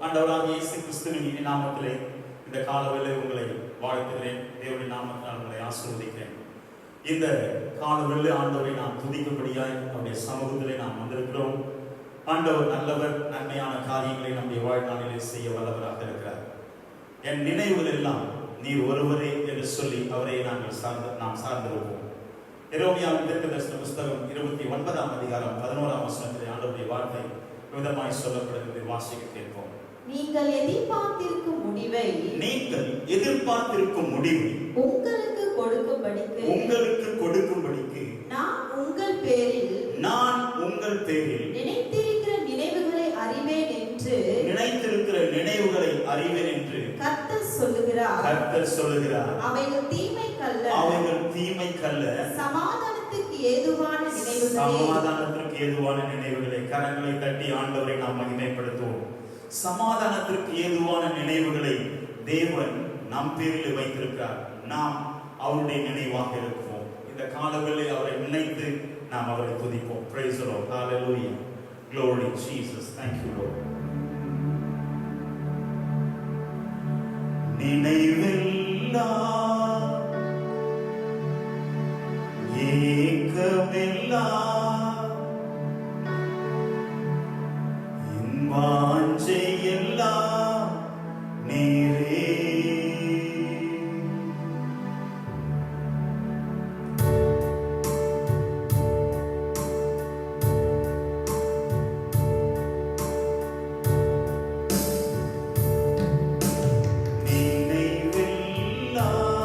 ஆண்டவராகிய இயேசு கிறிஸ்துவின் இனி நாமத்திலே இந்த காலவேளை உங்களை வாழ்த்துகிறேன். தேவனுடைய நாமத்தினால் உங்களை ஆசீர்வதிக்கிறேன். இந்த காலவேளை ஆண்டவரை நாம் துதிக்கும்படியாய் அவருடைய சமூகத்திலே நாம் வந்திருக்கிறோம். ஆண்டவர் நல்லவர், நன்மையான காரியங்களை நம்முடைய வாழ்நாளிலே செய்ய வல்லவராக இருக்கிறார். என் நினைவுகள் எல்லாம் நீர் ஒருவரே என்று சொல்லி அவரை நாம் சார்ந்திருப்போம். எரேமியாவின் தீர்க்கதரிசன புஸ்தகம் 29ஆம் அதிகாரம் 11ஆம் வசனத்திலே ஆண்டவருடைய வார்த்தை விதமாய் சொல்லப்படுகிறது. வாசிக்க கேட்போம். நீங்கள் எதிர்பார்த்திருக்கும் முடிவை உங்களுக்கு கொடுக்கும்படிக்கு நான் உங்கள் பேரில் நினைத்திருக்கிற நினைவுகளை அறிவேன் என்று கர்த்தர் சொல்லுகிறார். அவைகள் தீமைக்கல்ல, சமாதானத்துக்கு ஏதுவான நினைவுகளை. கரங்களை தட்டி ஆண்டவரை நாம் மகிமைப்படுத்துவோம். சமாதானத்திற்கு ஏதுவான நினைவுகளை தேவன் நம் பேரில் வைத்திருக்கிறார். நாம் அவருடைய நினைவாக இருக்கிறோம். இந்த காலங்களில் அவரை நினைத்து நாம் அவரை துதிப்போம். Praise the Lord. Hallelujah. Glory Jesus. Thank you Lord. நினைவெல்லாம் ஏக்கமெல்லாம் வாஞ்சையெல்லாம் நீரே. நினைவெல்லாம்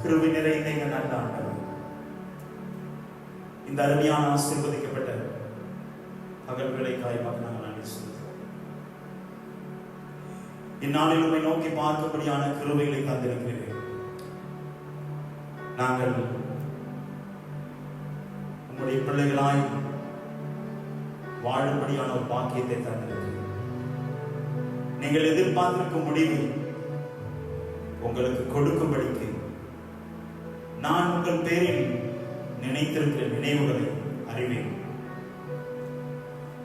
கிருபை நிறைந்த எங்கள் நல்ல ஆண்டவர், இந்த அருமையான ஆசீர்வதிக்கப்பட்ட பகல் வேளைக்காய்மாக நாங்கள் நன்றி செலுத்துகிறோம். இந்நாளில் உம்மை நோக்கி பார்க்கும்படியான கிருபைகளை தந்திருக்கிறீர்கள். நாங்கள் உம்முடைய பிள்ளைகளாய் வாழும்படியான ஒரு பாக்கியத்தை தந்திருக்கிறீர்கள். நீங்கள் எதிர்பார்த்திருக்கும் முடிவை உங்களுக்கு கொடுக்கும்படிக்கு நான் உங்கள் பேரில் நினைத்திருக்கிற நினைவுகளை அறிவேன்.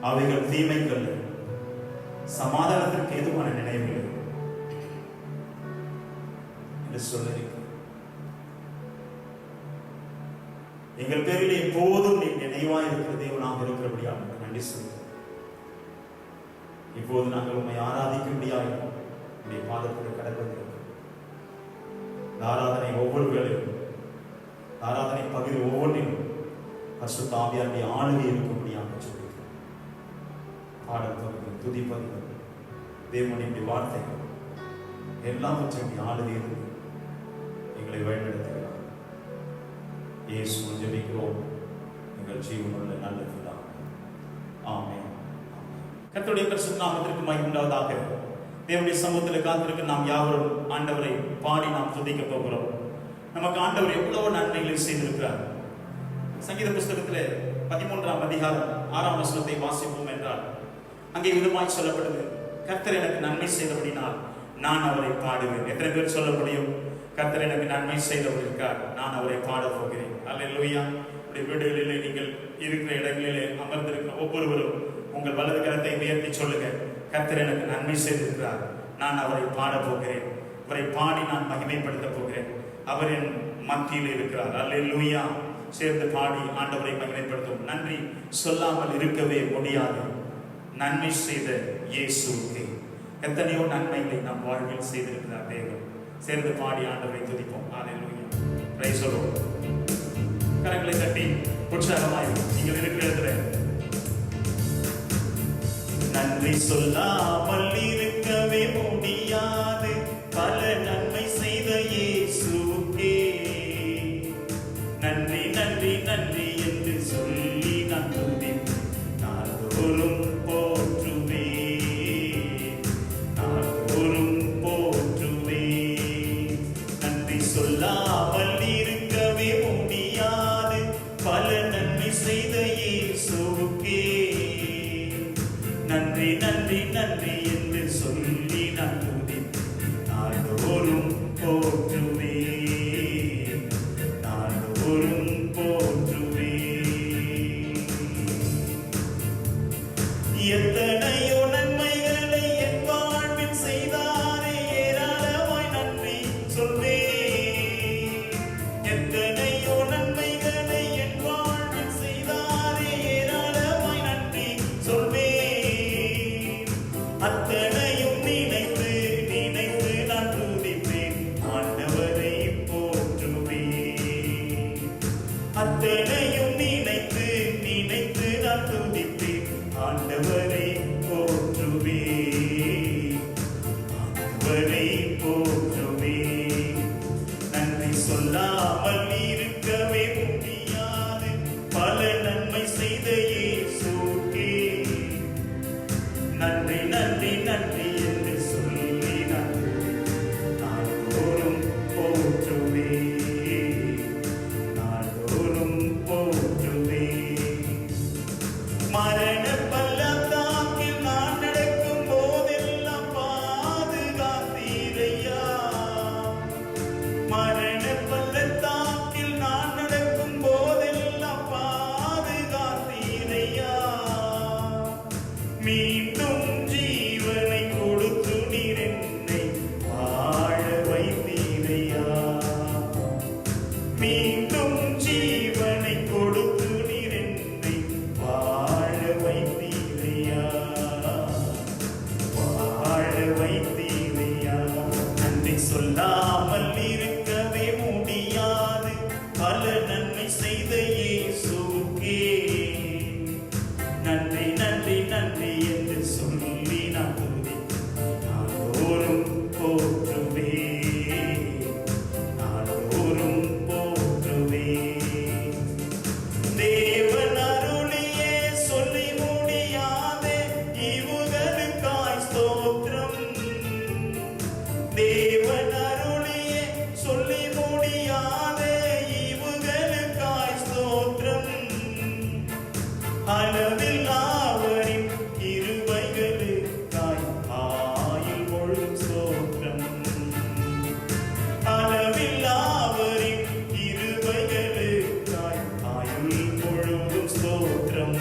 அவைகள் தீமைகள், சமாதானத்திற்கு ஏதுவான நினைவுகள் என்று சொல்லியிருக்கிறேன். எங்கள் பேரில் எப்போதும் நீ நினைவாய் இருக்கிற தேவனாக இருக்கிறபடியாக நன்றி சொல்கிறேன். இப்போது நாங்கள் உண்மை ஆராதிக்கும்படியாக உடைய பாதத்தில் கடந்து ஆராதனை ஒவ்வொரு வேளையும், ஆராதனை பகுதி ஒவ்வொன்றிலும் பரிசுத்த ஆவியாருடைய ஆளுகை இருக்கும்படியாக சொல்லியிருக்கிறேன். பாடல் பகுதி, துதி பகுதி, தேவனுடைய வார்த்தைகள் எல்லாவற்றையும் ஆளுகை இருந்து எங்களை வழிநடத்துகிறார். இயேசு ஜெபிக்கிறோம் எங்கள் ஜீவனுள்ள நல்ல பிதாவே. ஆமென். கர்த்தருடைய பரிசுத்த நாமத்திற்கு மகிமை உண்டாவதாக. தேவனுடைய சமூகத்தில் காத்திருக்க நாம் யாவரும் ஆண்டவரை பாடி நாம் துதிக்க போகிறோம். நமக்கு ஆண்டவர் எவ்வளவு நன்மைகளை செய்திருக்கிறார். சங்கீத புஸ்தகத்திலே 13ஆம் அதிகாரம் 6ஆம் வசனத்தை வாசிப்போம் என்றால் அங்கே விதமாய் சொல்லப்படுது, கர்த்தர் எனக்கு நன்மை செய்தபடினால் நான் அவரை பாடுவேன். எத்தனை பேர் சொல்ல முடியும்? கர்த்தர் எனக்கு நன்மை செய்தவர் இருக்கார், நான் அவரை பாட போகிறேன். அல்லேலூயா. உடைய வீடுகளிலே நீங்கள் இருக்கிற இடங்களிலே அமர்ந்திருக்கிற ஒவ்வொருவரும் உங்கள் வலது கரத்தை உயர்த்தி சொல்லுங்க, கர்த்தர் எனக்கு நன்மை செய்திருக்கிறார், நான் அவரை பாட போகிறேன், அவரை பாடி நான் மகிமைப்படுத்த போகிறேன், அவர் என் மத்தியில் இருக்கிறார். அல்லேலூயா. சேர்ந்து பாடி ஆண்டவரை மகிமைப்படுத்தும். நன்றி சொல்லாமல் இருக்கவே முடியாது. நன்மை செய்த இயேசுவுக்கு எத்தனையோ நன்மைகளை நம் வாழ்வில் செய்திருக்கிறார் தேவன். சேர்ந்து பாடி ஆண்டவரை துதிப்போம். அல்லேலூயா. Praise the lord. கரங்களை தட்டி உற்சாகமாய் நீங்கள் இருக்கிற இடத்துல நன்றி சொல்லாமல் இருக்கவே முடியாது. பல நன்மை செய்த இயேசுவுக்கே நன்றி நன்றி நன்றி என்று சொல்லி நான் துதிப்பேன். நாள்தோறும் போற்றுவே, நாள்தோறும் போற்றுவே. நன்றி சொல்லாமல் இருக்கவே முடியாது. பல நன்மை செய்த இயேசுவுக்கே நன்றி நன்றி நன்றி என்று அத்தனையும் நினைத்து நினைத்து நான் துதிப்பேன், ஆண்டவரை போற்றுவேன். அத்தனையும் நினைத்து நினைத்து நான் துதிப்பேன், ஆண்டவரை போற்றுவேன், ஆண்டவரை போற்றுவேன். நன்றி சொல்லாமல் இருக்கவே முடியாது, பல நன்மை செய்த இயேசுவுக்கே நன்றி நன்றி நன்றி என்று சொல்லி நாள்தோறும் போற்றுவேன், நாள்தோறும் போற்றுவேன். மரண பள்ளத்தாக்கில் நான் நடக்கும் போதெல்லாம் பாதுகாத்தீரையா, மரண பள்ளத்தாக்கில் நான் நடக்கும் போதெல்லாம் பாதுகாத்தீரையா. மீண்டும் ஜீவனை கொடுத்து நீர் என்னை வாழ வைத்தீரையா, மீண்டும் ஜீவனை கொடுத்து நீர் என்னை வாழ வைத்தீரையா, வாழ வைத்தீரையா. நன்றி சொல்லாமல் இருக்கவே முடியாது, பல நன்மை செய்த இயேசுவுக்கே நன்றி நன்றி நன்றி என்று சொல்லி நான் நாள்தோறும் போற்றுவேன், நாள்தோறும் போற்றுவேன். தேவன் அருளியே சொல்லி முடியாதே இவுகளுக்காய் ஸ்தோத்திரம், தேவன் அருளியே சொல்லி முடியாதே இவுகளுக்காய் ஸ்தோத்திரம். அளவில்லாவரின் கிருபைகளுக்காய் ஆயுள் முழுதும் ஸ்தோத்திரம், அளவில்லாவரின் கிருபைகளுக்காய் ஆயுள் முழுதும் ஸ்தோத்திரம்,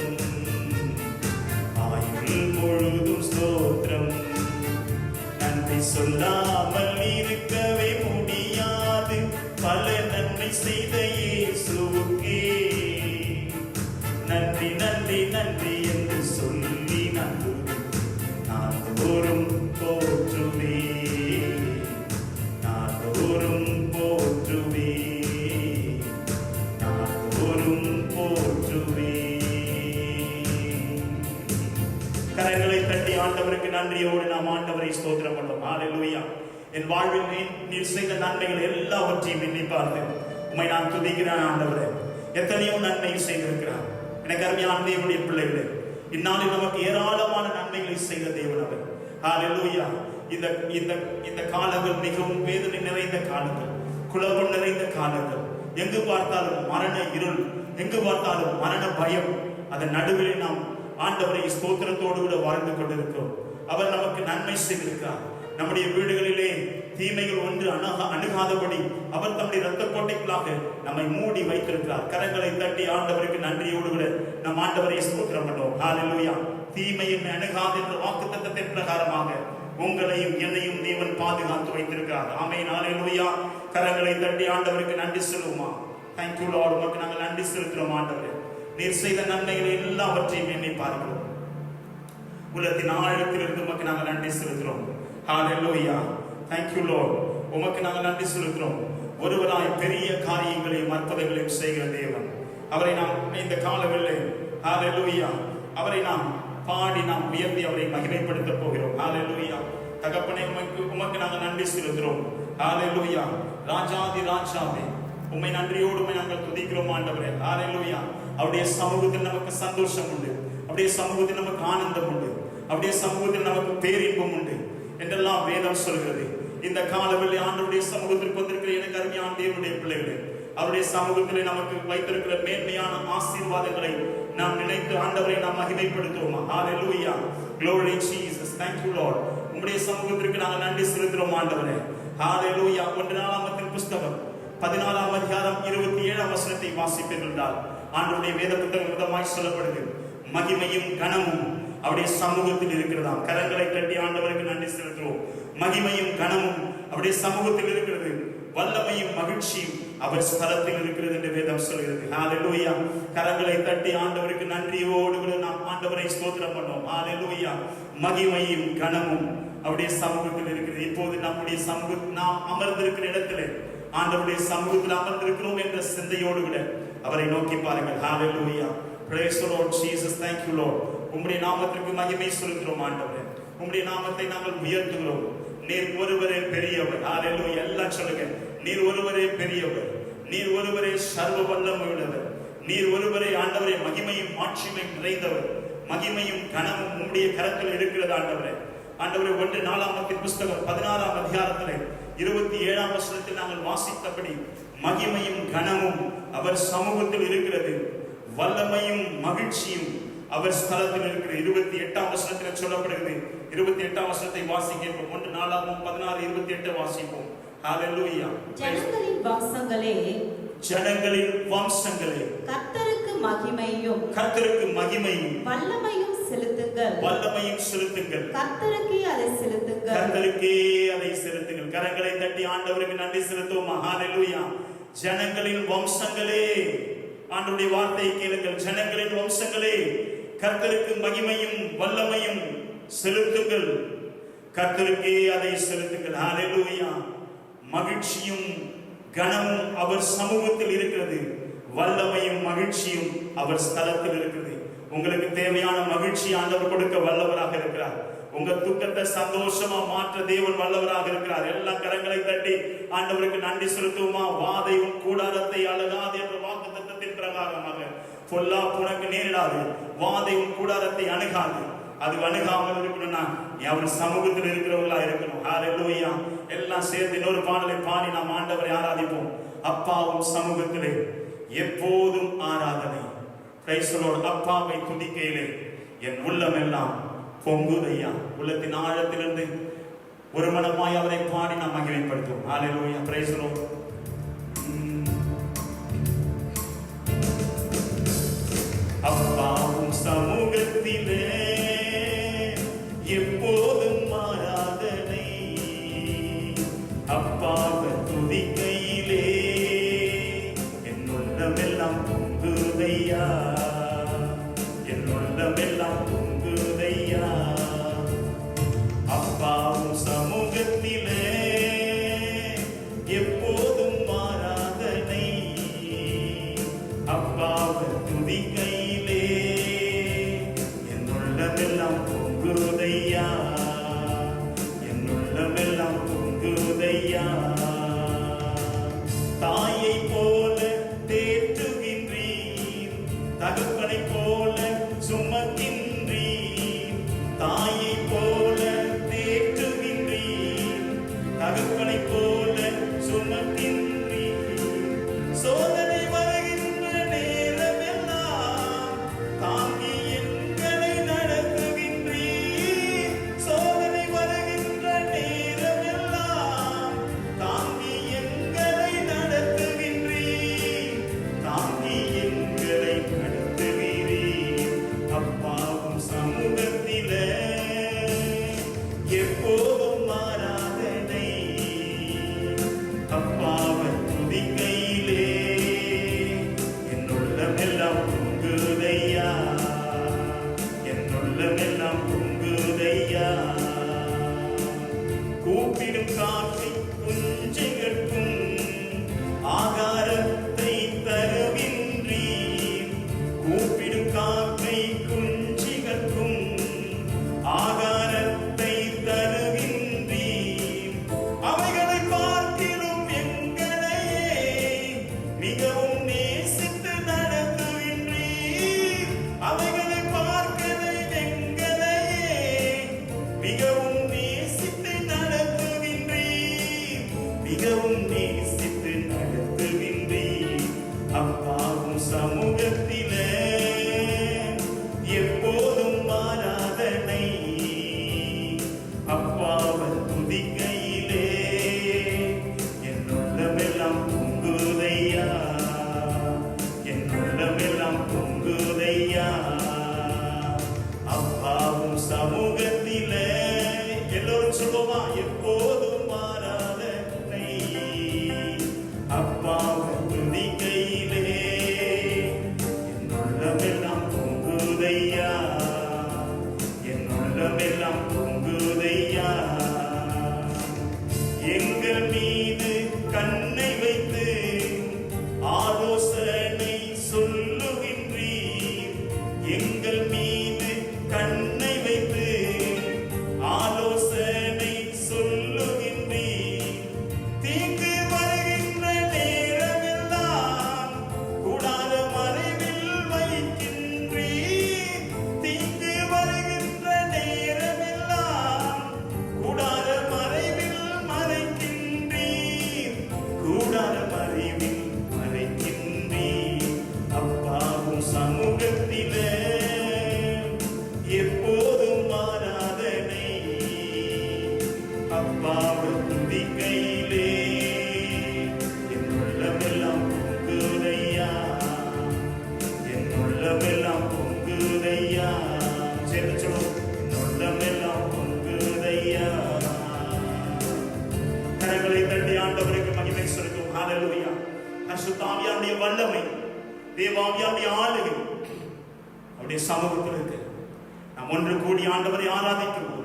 ஆயுள் முழுதும் ஸ்தோத்திரம். நன்றி சொல்லாமல் இருக்கவே முடியாது, பல நன்மை செய்த இயேசுவுக்கே நன்றி நன்றி நன்றி என்று சொல்லி நாள்தோறும் போற்றுவேன், நாள்தோறும் போற்றுவேன், நாள்தோறும் போற்றுவேன். கரங்களை தட்டி ஆண்டவருக்கு நன்றியோடு நாம் ஆண்டவரை ஸ்தோத்திரம் பண்ணுவோம். ஹல்லேலூயா. என் வாழ்வில் நீர் செய்த நன்மைகள் எல்லாவற்றையும் எண்ணி பார்த்து உம்மை நான் துதிக்கிறேன் ஆண்டவரே. எத்தனையோ நன்மையை செய்திருக்கிறார். எனக்கு அருமையான தேவனுடைய பிள்ளைகளே, இந்நாளில் நமக்கு ஏராளமான நன்மைகளை செய்த தேவன் அவர். ஹல்லேலூயா. இந்த காலங்கள் மிகவும் வேதனை நிறைந்த காலங்கள், குழப்பம் நிறைந்த காலங்கள், எங்கு பார்த்தாலும் மரண இருள், எங்கு பார்த்தாலும் மரண பயம். அதன் நடுவில் நாம் ஆண்டவரை ஸ்தோத்திரத்தோடு கூட வாழ்ந்து கொண்டிருக்கிறோம். அவர் நமக்கு நன்மை செய்திருக்கிறார். நம்முடைய வீடுகளிலே தீமைகள் ஒன்று அணுகாதபடி அவர் தம்முடைய இரத்த கோட்டைகளாக நம்மை மூடி வைத்திருக்கிறார். கரங்களை தட்டி ஆண்டவருக்கு நன்றியோடு கூட நம் ஆண்டவரை ஸ்தோத்திரம் பண்ணுவோம். ஹல்லேலூயா. தீமையை அணுகாது என்ற வாக்குத்தத்தத்தின் பிரகாரமாக உங்களையும் என்னையும் தேவன் பாதுகாத்து வைத்திருக்கிறார். ஆமென். ஹல்லேலூயா. கரங்களை தட்டி ஆண்டவருக்கு நன்றி சொல்லுவோமா? Thank you Lord. உமக்கு நாங்கள் நன்றி செலுத்துகிறோம் ஆண்டவரே. நீர் செய்த நன்மைகளை எல்லாவற்றையும் எண்ணி பார்க்கிறோம். உலகத்தின் ஆழத்திலிருந்து உமக்கு நாங்கள் நன்றி செலுத்துகிறோம். ஹல்லேலூயா. Thank you Lord. உமக்கு நாங்கள் நன்றி செலுத்துகிறோம். ஒருவராய் பெரிய காரியங்களையும் அற்புதங்களையும் செய்கிற தேவன் அவரை நாம் இந்த காலவெளியிலே ஹல்லேலூயா அவரை நாம் பாடி நாம் உயர்த்தி அவரை மகிமைப்படுத்த போகிறோம். ஹல்லேலூயா. தகப்பனே உமக்கு நாங்கள் நன்றி செலுத்துகிறோம். ஹல்லேலூயா. ராஜாதி ராஜாவே உம்மை நன்றியோடு நாங்கள் துதிக்கிறோம் ஆண்டவரே. ஹல்லேலூயா. அவருடைய சமூகத்தில் நமக்கு சந்தோஷம் உண்டு, அவருடைய சமூகத்தில் நமக்கு ஆனந்தம் உண்டு, அவருடைய சமூகத்தில் நமக்கு பேரின்பம் உண்டு என்றெல்லாம் வேதம் சொல்கிறது. இந்த காலவெளியில் ஆண்டவருடைய சமூகத்திற்கு வந்திருக்கிற எனக்கு அருமையான தேவனுடைய பிள்ளைகளே, அவருடைய சமூகத்திலே நமக்கு வைத்திருக்கிற மேன்மையான ஆசீர்வாதங்களை நாம் நினைத்து ஆண்டவரை நாம் மகிமைப்படுத்துவோமா? ஹல்லேலூயா. Glory Jesus. Thank you Lord. உம்முடைய சமூகத்திற்கு நாங்கள் நன்றி செலுத்துகிறோம் ஆண்டவரே. ஹல்லேலூயா. 1 நாளாகமத்தின் புத்தகம் 14ஆம் அதிகாரம் 27ஆம் வசனத்தை வாசிப்பீர்கள் என்றால் ஆண்டவருடைய வேத புத்தகம் விதமாய் சொல்லப்படுது. மகிமையும் கனமும் அவருடைய சமூகத்தில் இருக்கிறதாம். கரங்களை கட்டி ஆண்டவருக்கு நன்றி செலுத்துவோம். மகிமையும் கனமும் அவருடைய சமூகத்தில் இருக்கிறது. வல்லமையும் மகிழ்ச்சியும் அவர் ஸ்தலத்தில் இருக்கிறது என்று வேதம் சொல்கிறது. ஹalleluya. கரங்களை தட்டி ஆண்டவருக்கு நன்றியோடு கூட நாம் ஆண்டவரை ஸ்தோத்திரம் பண்ணுவோம். ஹalleluya. மகிமையும் கனமும் அவருடைய சமூகத்தில் இருக்கிறது. இப்போது நம்முடைய சமூகத்தில் நாம் அமர்ந்திருக்கிற இடத்திலே ஆண்டவருடைய சமூகத்தில் அமர்ந்திருக்கிறோம் என்ற சிந்தையோடு கூட அவரை நோக்கி பாருங்கள். ஹalleluya. Praise the Lord Jesus. Thank you Lord. உம்முடைய நாமத்திற்கு மகிமை செலுத்துகிறோம் ஆண்டவரே. உம்முடைய நாமத்தை நாங்கள் உயர்த்துகிறோம். நீர் ஒருவரே பெரியவர். ஹalleluya. எல்லாம் சொல்லுங்க. நீர் ஒருவரே பெரியவர். நீர் ஒருவரே சர்வ வல்லமை உள்ளவர். நீர் ஒருவரே ஆண்டவரே மகிமையும் மாட்சிமையும் நிறைந்தவர். மகிமையும் கனமும் உம்முடைய கரத்தில் இருக்கிறது ஆண்டவரே. ஆண்டவரே 1 நாளாகமத்தின் புத்தகம் 16ஆம் அதிகாரத்திலே 27ஆம் வசனத்தில் நாங்கள் வாசித்தபடி மகிமையும் கனமும் அவர் சமூகத்தில் இருக்கிறது. வல்லமையும் மகிழ்ச்சியும் அவர் ஸ்தலத்தில் இருக்கிற 28ஆம் வசனத்தில் சொல்லப்படுகிறது. 28ஆம் வசனத்தை வாசிப்போம். 1 நாளாகமம் 16:28 வாசிப்போம். ஹalleluya. ஜனங்களின் வம்சங்களே, ஜனங்களின் வம்சங்களே, கர்த்தருக்கு மகிமையும் வல்லமையும் செலுத்துங்கள். வல்லமையும் செலுத்துங்கள். கர்த்தருக்கே அதை செலுத்துங்கள். கர்த்தருக்கே அதை செலுத்துங்கள். கரங்களை தட்டி ஆண்டவருக்கு நன்றி செலுத்துவோம். ஹalleluya. ஜனங்களின் வம்சங்களே, ஆண்டவருடைய வார்த்தையை கேளுங்கள். ஜனங்களின் வம்சங்களே, கர்த்தருக்கு மகிமையும் வல்லமையும் செலுத்துங்கள். கர்த்தருக்கே அதை செலுத்துங்கள். ஹalleluya. மகிழ்ச்சியும் கனமும் அவர் சமூகத்தில் இருக்கிறது. வல்லமையும் மகிழ்ச்சியும் அவர் ஸ்தலத்தில் இருக்கிறது. உங்களுக்கு தேவையான மகிழ்ச்சி ஆண்டவர் கொடுக்க வல்லவராக இருக்கிறார். உங்க துக்கத்தை சந்தோஷமா மாற்ற தேவன் வல்லவராக இருக்கிறார். எல்லா கரங்களை தட்டி ஆண்டவருக்கு நன்றி செலுத்துவோமா? வாதையும் கூடாரத்தை அழகாது என்ற வாக்குத்தத்தத்தின் பிரகாரமாக பொல்லாப்பு உனக்கு நேரிடாது, வாதையும் கூடாரத்தை அணுகாது. அது அணுகாமல் இருக்கணும்னா நீ அவர் சமூகத்தில் இருக்கிறவர்களா இருக்கணும். ஹalleluya. எல்லாம் சேர்ந்து இன்னொரு பாடலை பாடி நாம் ஆண்டவரை ஆராதிப்போம். அப்பாவும் சமூகத்திலே எப்போதும் ஆராதனை. Price the Lord. அப்பாவை துதிக்கையிலே என் உள்ளமெல்லாம் பொங்குதையா. உள்ளத்தின் ஆழத்திலிருந்து ஒரு மனமாய் அவரை பாடி நாம் மகிமைப்படுத்துவோம். ஹalleluya. Praise the lord. அப்பாவும் சமூகத்திலே எப்போதும் ஆராதனை. அப்பாவை துதிக்கையிலே என் உள்ளமெல்லாம் பொங்குதையா, என் உள்ளமெல்லாம் பொங்குதையா. அப்பாவும் சமூகத்திலே எப்போதும் ஆராதனை. அப்பாவை துதிக்கையிலே என் உள்ளமெல்லாம் பொங்குதையா, என் உள்ளமெல்லாம் பொங்குதையா. தாயை போல தேற்றுகின்றீர், தகப்பனை போல சுமக்கின்றீர். தாயை போல தேற்றுகின்றீர், தகப்பனை போல சுமக்கின்றீர். சோதனை வருகின்ற நேரமெல்லாம் தாங்கி எங்களை நடத்துகின்றீர். சோதனை வருகின்ற நேரமெல்லாம் தாங்கி எங்களை நடத்துகின்றீர், தாங்கி எங்களை நடத்துகிறீர். அப்பாவும் சமூகத்திலே எப்போதும் ஆராதனை. அப்பாவை துதிக்கையிலே என் உள்ளமெல்லாம் பொங்குதையா, என் உள்ளமெல்லாம் பொங்குதையா. கூப்பிடும் காற்றை குஞ்சுகட்கும் ஆகாரத்தை தருகின்றீர். கூப்பிடும் காற்றை குஞ்சுகட்கும் ஆகாரத்தை தருகின்றீர். அவைகளை பார்க்கிலும் எங்களையே மிகவும் நேசித்து நடத்துகின்றீர். அவைகளை பார்க்கவே எங்களையே மிகவும் நேசித்து நடத்துகின்றீர், மிகவும் நேசித்து நடத்துகின்றீர். அப்பாவும் சமூகத்திலே எப்போதும் ஆராதனை. அப்பாவை துதிக்கையிலே என் உள்ளமெல்லாம் பொங்குதையா, என் உள்ளமெல்லாம் பொங்குதையா. அப்பாவும் சமூகத்திலே எல்லோரும் சொல்லுமா? எப்போதும் ஆராதனை. அப்பாவை பரிசுத்த ஆவியானுடைய வல்லமை, தேவாவியானுடைய ஆளுகை அவருடைய சமூகத்தில் இருக்கு. நாம் ஒன்று கூடி ஆண்டவரை ஆராதிக்கும் போது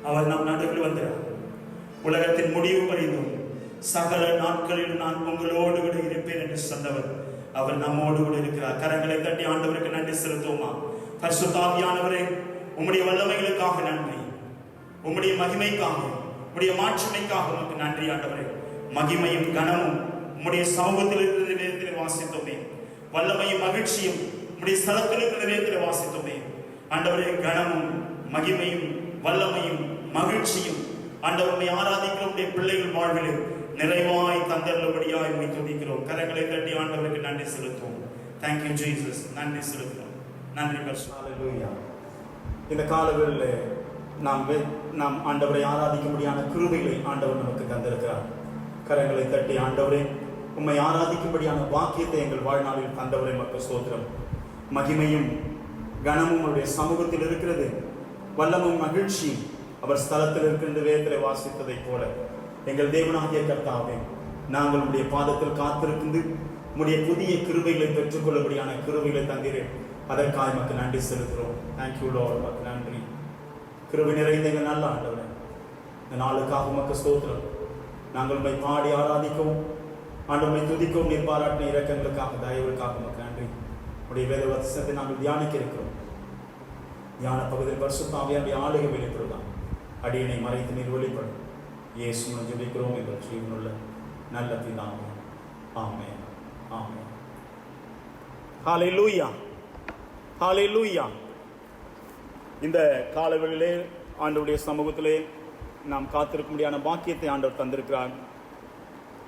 அவர் நம் நடுவில் வந்தார். உலகத்தின் முடிவு பரிந்தும் சகல நாட்களில் நான் உங்களோடு கூட இருப்பேன் என்று சொன்னவர் அவர் நம்மோடு கூட இருக்கிறார். கரங்களை தட்டி ஆண்டவருக்கு நன்றி செலுத்துவோமா? பரிசுத்த ஆவியானவரே, உம்முடைய வல்லமைகளுக்காக நன்றி, உம்முடைய மகிமைக்காக, உம்முடைய மாட்சிமைக்காக உமக்கு நன்றி ஆண்டவரே. மகிமையும் கனமும் உம்முடைய சமூகத்தில் இருக்கிற நேரத்தில் வாசித்தோமே. வல்லமையும் மகிழ்ச்சியும் உம்முடைய ஸ்தலத்தில் இருக்கிற நேரத்தில் வாசித்தோமே ஆண்டவரே. கனமும் மகிமையும் வல்லமையும் மகிழ்ச்சியும் ஆண்டவரை ஆராதிக்கிற உடைய பிள்ளைகள் வாழ்வில் நிறைவாய் தந்தருளபடியாய் உம்மை துதிக்கிறோம். கரங்களை தட்டி ஆண்டவருக்கு நன்றி செலுத்துவோம். Thank you Jesus. நன்றி செலுத்துவோம். நன்றி பரிசுத்த. ஹல்லேலூயா. இந்த காலவெளியில் நாம் ஆண்டவரை ஆராதிக்கும்படியான கிருபைகளை ஆண்டவர் நமக்கு தந்திருக்கிறார். கரங்களை தட்டி ஆண்டவரே, உம்மை ஆராதிக்கும்படியான வாக்கியத்தை எங்கள் வாழ்நாளில் தந்தவரை மக்கள் ஸ்தோத்திரம். மகிமையும் கனமும் அவருடைய சமூகத்தில் இருக்கிறது. வல்லமும் மகிழ்ச்சியும் அவர் ஸ்தலத்தில் இருக்கின்ற வேதத்தில் வாசித்ததைப் போல எங்கள் தேவனாகிய கர்த்தாவே, நாங்கள் உடைய பாதத்தில் காத்திருக்கின்ற உடைய புதிய கிருபைகளை பெற்றுக்கொள்ளபடியான கிருபைகளை தந்தீரே. அதற்காக மக்கள் நன்றி செலுத்துகிறோம். Thank you Lord. மக்கள் நன்றி. கிருபை நிறைந்த எங்கள் நல்ல ஆண்டவரே, இந்த நாளுக்காக மக்கள் ஸ்தோத்திரம். நாங்கள் உண்மை பாடி ஆராதிக்கவும் ஆண்டவரை துதிக்கவும் நீர் பாராட்டின இரக்கங்களுக்காக தயவுக்காக மக்கள் நன்றி. உடைய வேத வசனத்தை நாங்கள் தியானிக்க இருக்கிறோம். தியான பகுதியில் பரிசுத்த ஆவியானுடைய ஆளுகை வெளிப்படுதான். அடியனை மறைத்து நீர் வெளிப்படும். இயேசு மூலம் ஜெபிக்கிறோம் என்ற ஜீவனுள்ள நல்ல பிதாவே. ஆமென். ஆமென். ஹல்லேலூயா. ஹல்லேலூயா. இந்த காலவெளியிலே ஆண்டவருடைய சமூகத்திலே நாம் காத்திருக்கும்படியான பாக்கியத்தை ஆண்டவர் தந்திருக்கிறார்.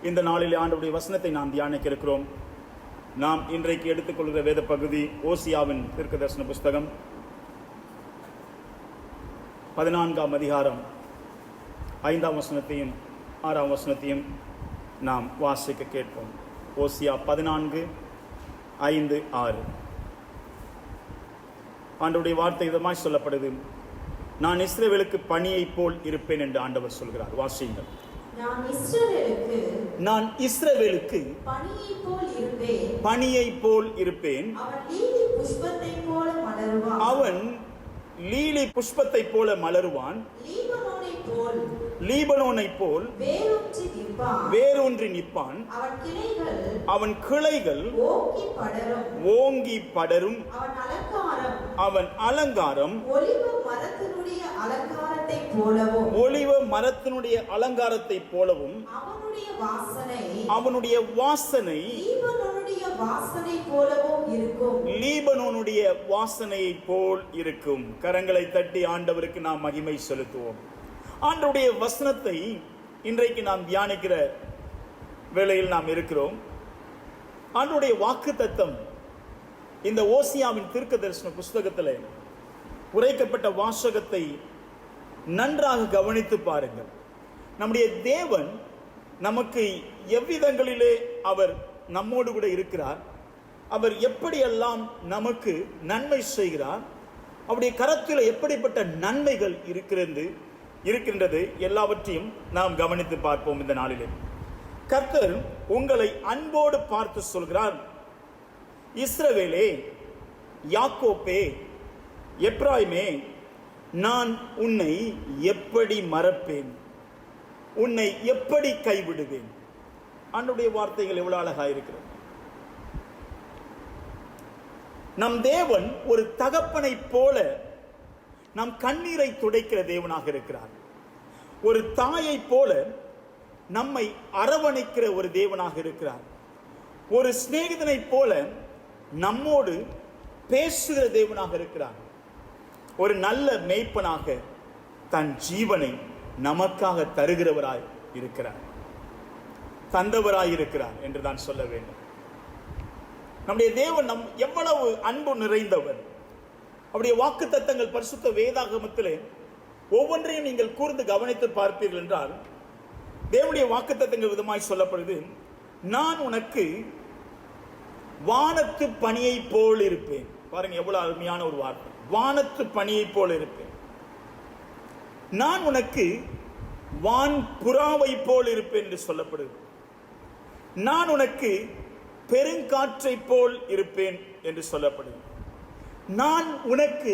இந்த நாளிலே ஆண்டவருடைய வசனத்தை நாம் தியானிக்க இருக்கிறோம். நாம் இன்றைக்கு எடுத்துக்கொள்கிற வேத பகுதி ஓசியாவின் தீர்க்கதரிசன புஸ்தகம் 14ஆம் அதிகாரம் 5ஆம் வசனத்தையும் 6ஆம் வசனத்தையும் நாம் வாசிக்க கேட்போம். ஓசியா 14:5-6. ஆண்டவருடைய வார்த்தை விதமாய் சொல்லப்படுது. நான் இஸ்ரவேலுக்கு பனியை போல் இருப்பேன் என்று ஆண்டவர் சொல்கிறார். வாசியுங்கள். நான் இஸ்ரவேலுக்கு பனியை போல் இருப்பேன். அவன் லீலி புஷ்பத்தை போல மலருவான். லீபனோனை போல் வேரூன்றி நிற்பான். அவன் கிளைகள் ஓங்கி படரும். அவன் அலங்காரம் ஒலிவ மரத்தினுடைய அலங்காரத்தை போலவும் அவனுடைய வாசனை லீபனோனுடைய வாசனையை போல் இருக்கும். கரங்களை தட்டி ஆண்டவருக்கு நாம் மகிமை செலுத்துவோம். ஆண்டவருடைய வசனத்தை இன்றைக்கு நாம் தியானிக்கிற வேளையில் நாம் இருக்கிறோம். ஆண்டவருடைய வாக்குத்தத்தம் இந்த ஓசியாவின் தீர்க்கதரிசன புஸ்தகத்தில் உரைக்கப்பட்ட வாசகத்தை நன்றாக கவனித்து பாருங்கள். நம்முடைய தேவன் நமக்கு எவ்விதங்களிலே அவர் நம்மோடு கூட இருக்கிறார், அவர் எப்படியெல்லாம் நமக்கு நன்மை செய்கிறார், அவருடைய கரத்தில் எப்படிப்பட்ட நன்மைகள் இருக்கின்றது எல்லாவற்றையும் நாம் கவனித்து பார்ப்போம். இந்த நாளிலே கர்த்தர் உங்களை அன்போடு பார்த்து சொல்கிறார், இஸ்ரவேலே, யாக்கோப்பே, எப்ராயிமே, நான் உன்னை எப்படி மறப்பேன், உன்னை எப்படி கைவிடுவேன். ஆண்டவருடைய வார்த்தைகள் எவ்வளவு அழகாக இருக்கிறது. நம் தேவன் ஒரு தகப்பனை போல நம் கண்ணீரை துடைக்கிற தேவனாக இருக்கிறார். ஒரு தாயை போல நம்மை அரவணைக்கிற ஒரு தேவனாக இருக்கிறார். ஒரு சிநேகிதனை போல நம்மோடு பேசுகிற தேவனாக இருக்கிறார். ஒரு நல்ல மேய்ப்பனாக தன் ஜீவனை நமக்காக தருகிறவராய் இருக்கிறார், தந்தவராய் இருக்கிறார் என்று தான் சொல்ல வேண்டும். நம்முடைய தேவன் எவ்வளவு அன்பு நிறைந்தவர். அவருடைய வாக்கு தத்தங்கள் பரிசுத்த வேதாகமத்திலே ஒவ்வொன்றையும் நீங்கள் கூர்ந்து கவனித்து பார்ப்பீர்கள் என்றால், தேவனுடைய வாக்கு தத்தங்கள் விதமாய் சொல்லப்படுது. நான் உனக்கு வானத்து பனியை போல் இருப்பேன். பாருங்க எவ்வளவு அருமையான ஒரு வார்த்தை. வானத்து பனியை போல் இருப்பேன். நான் உனக்கு வான் புறாவை போல் இருப்பேன் என்று சொல்லப்படுது. நான் உனக்கு பெருங்காற்றை போல் இருப்பேன் என்று சொல்லப்படுது. நான் உனக்கு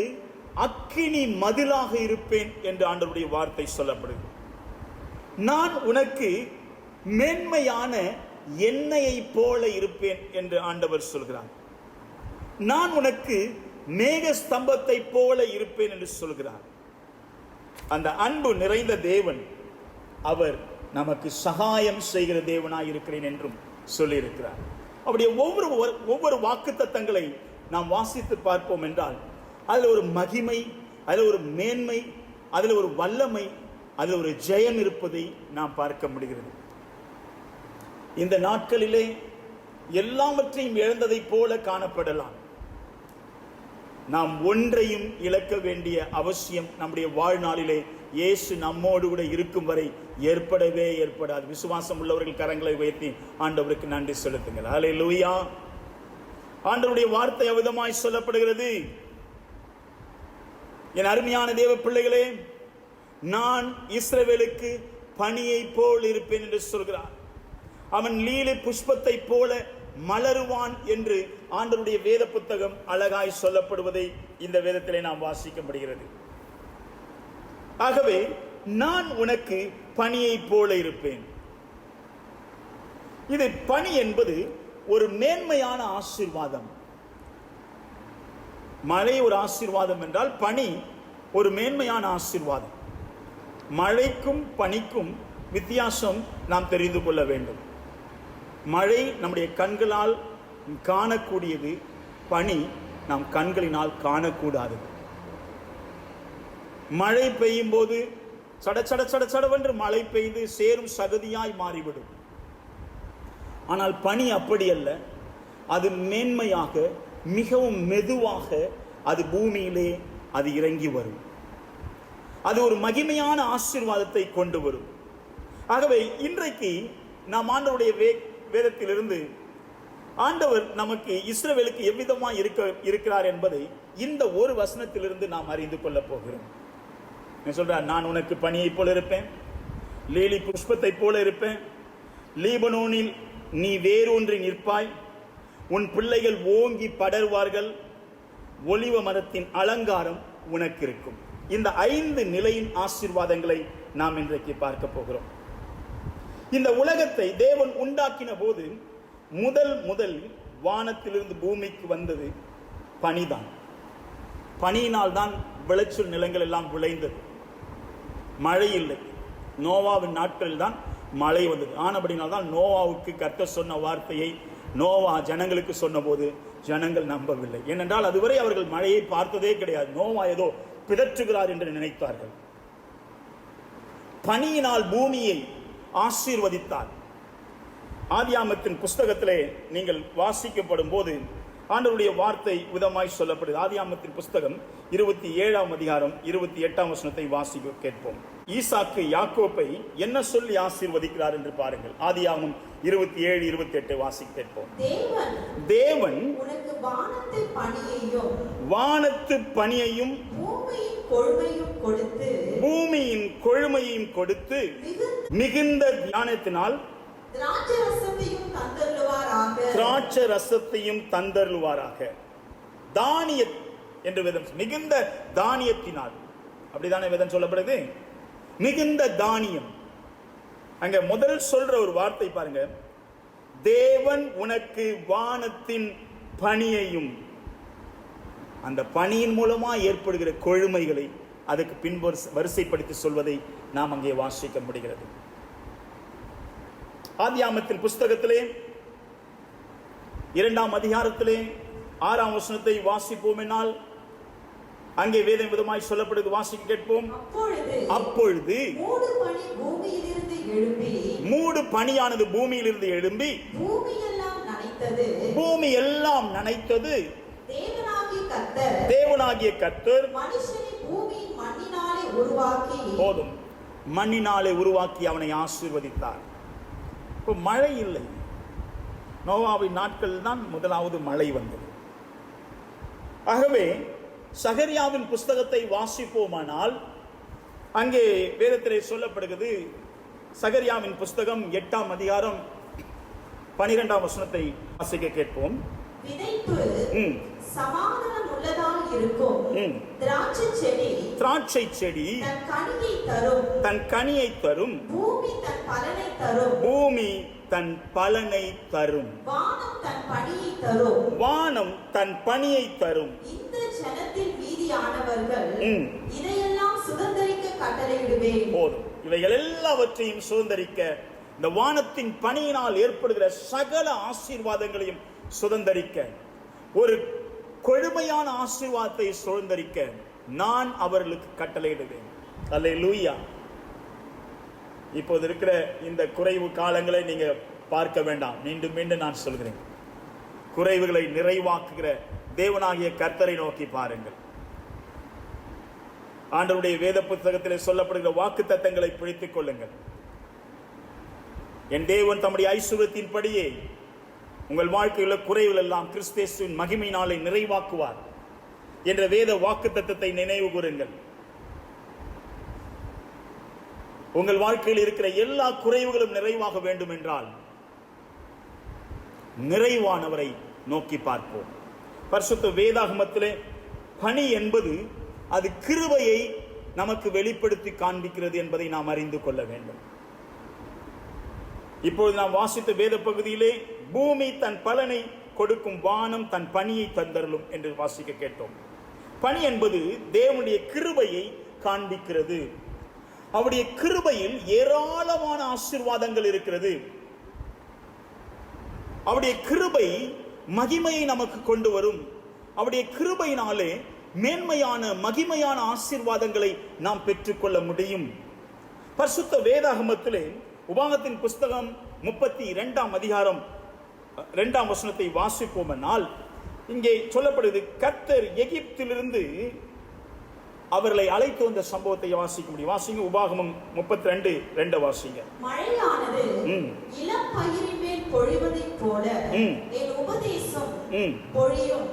அக்கினி மதிலாக இருப்பேன் என்று ஆண்டவருடைய வார்த்தை சொல்லப்படுது. நான் உனக்கு மேன்மையான எண்ணெயை போல இருப்பேன் என்று ஆண்டவர் சொல்கிறார். நான் உனக்கு மேக ஸ்தம்பத்தை போல இருப்பேன் என்று சொல்கிறார். அந்த அன்பு நிறைந்த தேவன் அவர் நமக்கு சகாயம் செய்கிற தேவனாய் இருக்கிறேன் என்றும் சொல்லியிருக்கிறார். அப்படியே ஒவ்வொரு வாக்குத்தத்தங்களை நாம் வாசித்து பார்ப்போம் என்றால் அதில் ஒரு மகிமை, அதில் ஒரு மேன்மை, அதில் ஒரு வல்லமை, அதில் ஒரு ஜெயம் இருப்பதை நாம் பார்க்க முடிகிறது. இந்த நாட்களிலே எல்லாவற்றையும் இழந்ததைப் போல காணப்படலாம். நாம் ஒன்றையும் இழக்க வேண்டிய அவசியம் நம்முடைய வாழ்நாளிலே இயேசு நம்மோடு கூட இருக்கும் வரை ஏற்படவே ஏற்படாது. விசுவாசம் உள்ளவர்கள் கரங்களை உயர்த்தி ஆண்டவருக்கு நன்றி செலுத்துங்கள். அல்லேலூயா. ஆண்டவருடைய வார்த்தை அவ்விதமாய் சொல்லப்படுகிறது. என் அருமையான தேவ பிள்ளைகளே, நான் இஸ்ரவேலுக்கு பனியை போல் இருப்பேன் என்று சொல்கிறார். அவன் லீலை புஷ்பத்தை போல மலருவான் என்று ஆண்டவருடைய வேத புத்தகம் அழகாய் சொல்லப்படுவதை இந்த வேதத்திலே நாம் வாசிக்கப்படுகிறது. ஆகவே நான் உனக்கு பனியை போல இருப்பேன். இது பனி என்பது ஒரு மேன்மையான ஆசீர்வாதம். மழை ஒரு ஆசீர்வாதம் என்றால் பனி ஒரு மேன்மையான ஆசீர்வாதம். மழைக்கும் பனிக்கும் வித்தியாசம் நாம் தெரிந்து கொள்ள வேண்டும். மழை நம்முடைய கண்களால் காணக்கூடியது, பனி நாம் கண்களினால் காணக்கூடாது. மழை பெய்யும் போது சடவென்று மழை பெய்து சேரும் சகதியாய் மாறிவிடும். ஆனால் பனி அப்படி அல்ல. அது மேன்மையாக, மிகவும் மெதுவாக அது பூமியிலே அது இறங்கி வரும். அது ஒரு மகிமையான ஆசீர்வாதத்தை கொண்டு வரும். ஆகவே இன்றைக்கு நாம் ஆண்டவருடைய வேதத்திலிருந்து ஆண்டவர் நமக்கு இஸ்ரவேலுக்கு எவ்விதமாய் இருக்கிறார் என்பதை இந்த ஒரு வசனத்திலிருந்து நாம் அறிந்து கொள்ள போகிறோம். சொல்றார், நான் உனக்கு பனியை போல இருப்பேன், லீலி புஷ்பத்தை போல இருப்பேன், லீபனோனில் நீ வேரூன்றி நிற்பாய், உன் பிள்ளைகள் ஓங்கி படர்வார்கள், ஒலிவ மரத்தின் அலங்காரம் உனக்கு இருக்கும். இந்த 5 நிலையின் ஆசீர்வாதங்களை நாம் இன்றைக்கு பார்க்க போகிறோம். இந்த உலகத்தை தேவன் உண்டாக்கின போது முதல் வானத்திலிருந்து பூமிக்கு வந்தது பனிதான். பனியினால் தான் விளைச்சல் நிலங்கள் எல்லாம் விளைந்தது. மழை இல்லை. நோவாவின் நாட்களில் தான் மழை வந்தது. ஆனபடினால் தான் நோவாவுக்கு கர்த்தர் சொன்ன வார்த்தையை நோவா ஜனங்களுக்கு சொன்ன போது ஜனங்கள் நம்பவில்லை. ஏனென்றால் அதுவரை அவர்கள் மழையை பார்த்ததே கிடையாது. நோவா ஏதோ பிதற்றுகிறார் என்று நினைத்தார்கள். பனியினால் பூமியை ஆசீர்வதித்தார். ஆதியாகமத்தின் புஸ்தகத்திலே நீங்கள் வாசிக்கப்படும் போது ஆண்டவருடைய வார்த்தை விதமாய் சொல்லப்படுது. ஆதியாகமத்தின் புஸ்தகம் 27ஆம் அதிகாரம் 28ஆம் வசனத்தை வாசிக்க கேட்போம். ஈசாக்கு யாக்கோபை என்ன சொல்லி ஆசீர்வதிக்கிறார் என்று பாருங்கள். ஆதியாகமம் 27-28 வாசிக்க கேட்போம். தேவன் உனக்கு வானத்து பனியையும் பூமியின் கொழுமையும் கொடுத்து மிகுந்த தியானத்தினால் திராட்சை ரசத்தையும் தந்தருவாராக. தானிய என்று வேதம், மிகுந்த தானியத்தினால், அப்படிதானே வேதம் சொல்லப்படுது. மிகுந்த தானியம். அங்க முதல் சொல்ற ஒரு வார்த்தை பாருங்க, தேவன் உனக்கு வானத்தின் பனியையும், அந்த பனியின் மூலமா ஏற்படுகிற கொழுமைகளை அதுக்கு பின்பு வரிசைப்படுத்தி சொல்வதை நாம் அங்கே வாசிக்க முடிகிறது. ஆதியாகமத்தின் புஸ்தகத்திலே 2ஆம் அதிகாரத்திலே 6ஆம் வசனத்தை வாசிப்போம் என்னால் அங்கே வேதம் விதமாய் சொல்லப்படுது. வாசிக்க கேட்போம். அப்பொழுது மூடு பனியானது பூமியிலிருந்து எழும்பி பூமி எல்லாம் நனைத்தது. தேவனாகிய கர்த்தர் போதும் மண்ணினாலே உருவாக்கி அவனை ஆசீர்வதித்தார். இப்போ மழை இல்லை. நோவாவின் நாட்கள் தான் முதலாவது மழை வந்தது. ஆகவே சகரியாவின் புஸ்தகத்தை வாசிப்போமானால் அங்கே வேதத்திலே சொல்லப்படுகிறது. சகரியாவின் புஸ்தகம் 8ஆம் அதிகாரம் 12ஆம் வசனத்தை வாசிக்க கேட்போம். விதைப்பு ம். சமாதானம் உள்ளதாய் இருக்கும். ம். திராட்சை செடி தன் கனியை தரும். பூமி தன் பலனை தரும். வானம் தன் பனியை தரும். இந்த ஜனத்தில் மீதியானவர்கள் இதையெல்லாம் சுதந்தரிக்க கட்டளையிடுவேன். போதும். இவைகள் எல்லாவற்றையும் சுதந்தரிக்க, இந்த வானத்தின் பனியினால் ஏற்படுகிற சகல ஆசீர்வாதங்களையும் சுதந்தரிக்க, ஒரு கொழுமையான ஆசீர்வாதத்தை சுதந்தரிக்க நான் அவர்களுக்கு கட்டளையிடுவேன். அல்லேலூயா. இப்போது இருக்கிற இந்த குறைவு காலங்களை நீங்க பார்க்க வேண்டாம். மீண்டும் மீண்டும் நான் சொல்கிறேன், குறைவுகளை நிறைவாக்குகிற தேவனாகிய கர்த்தரை நோக்கி பாருங்கள். ஆண்டவருடைய வேத புத்தகத்திலே சொல்லப்படுகிற வாக்கு தத்தங்களை பிடித்துக் கொள்ளுங்கள். என் தேவன் தம்முடைய ஐசுவத்தின்படியே உங்கள் வாழ்க்கையில் குறைவுகள் எல்லாம் கிறிஸ்தேசுவின் மகிமையினாலே நிறைவாக்குவார் என்ற வேத வாக்கு தத்தத்தை நினைவு கூறுங்கள். உங்கள் வாழ்க்கையில் இருக்கிற எல்லா குறைவுகளும் நிறைவாக வேண்டும் என்றால் நிறைவானவரை நோக்கி பார்ப்போம். பரிசுத்த வேதாகமத்திலே பணி என்பது அது கிருபையை நமக்கு வெளிப்படுத்தி காண்பிக்கிறது என்பதை நாம் அறிந்து கொள்ள வேண்டும். இப்பொழுது நாம் வாசித்த வேத பகுதியிலே பூமி தன் பலனை கொடுக்கும், வானம் தன் பணியை தந்தருளும் என்று வாசிக்க கேட்டோம். பணி என்பது தேவனுடைய கிருபையை காண்பிக்கிறது. அவருடைய கிருபையில் ஏராளமான ஆசீர்வாதங்கள் இருக்கிறது. அவருடைய கிருபை மகிமையை நமக்கு கொண்டு வரும். அவருடைய கிருபையினாலே மேன்மையான மகிமையான ஆசீர்வாதங்களை நாம் பெற்றுக்கொள்ள முடியும். பரிசுத்த வேதாகமத்திலே உபாகமத்தின் புஸ்தகம் 32ஆம் அதிகாரம் 2ஆம் வசனத்தை வாசிப்போமென்றால் இங்கே சொல்லப்படுது, கர்த்தர் எகிப்திலிருந்து அவர்களை அழைத்து வந்த சம்பவத்தை வாசிக்க முடியும். வாசிங்க உபாகமம் 32:2 வாசிங்க. மழையானது இளம் பயிரின் மேல் பொழிவதைப் போல என் உபதேசம் பொழியும்.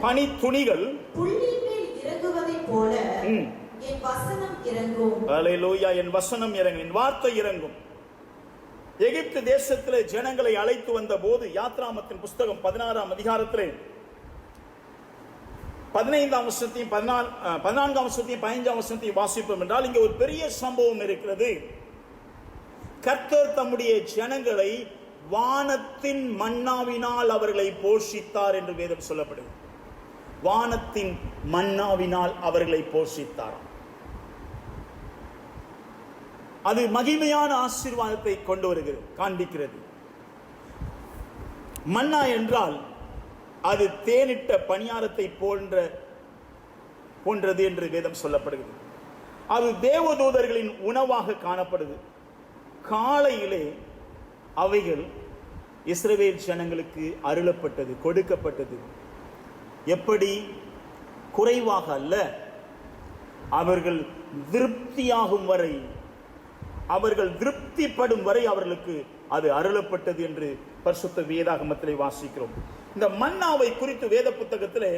பனித்துளிகள் புல்லின் மேல் இறங்குவதைப் போல என் வசனம் இறங்கும். அல்லேலூயா. என் வசனம் இறங்கும், என் வார்த்தை இறங்கும். எகிப்து தேசத்திலே ஜனங்களை அழைத்து வந்த போது யாத்ராமத்தின் புஸ்தகம் 16ஆம் அதிகாரத்திலே 15ஆம் வசனத்தையும் 14ஆம் வசனத்தையும் 15ஆம் வசனத்தையும் வாசிப்போம் என்றால் இங்கே ஒரு பெரிய சம்பவம் இருக்கிறது. கர்த்தர் தம்முடைய ஜனங்களை வானத்தின் மன்னாவினால் அவர்களை போஷித்தார் என்று வேதம் சொல்லப்படுகிறது. வானத்தின் மன்னாவினால் அவர்களை போஷித்தார். அது மகிமையான ஆசீர்வாதத்தை கொண்டு வருகிறது, காண்பிக்கிறது. மன்னா என்றால் அது தேனிட்ட பணியாரத்தை போன்றது என்று வேதம் சொல்லப்படுகிறது. அது தேவதூதர்களின் உணவாக காணப்படுது. காலையிலே அவைகள் இஸ்ரவேல் ஜனங்களுக்கு அருளப்பட்டது, கொடுக்கப்பட்டது. எப்படி? குறைவாக அல்ல, அவர்கள் திருப்தியாகும் வரை, அவர்கள் திருப்திப்படும் வரை அவர்களுக்கு அது அருளப்பட்டது என்று பரிசுத்த வேதாகமத்திலே வாசிக்கிறோம். இந்த மன்னாவை குறித்து வேத புத்தகத்திலே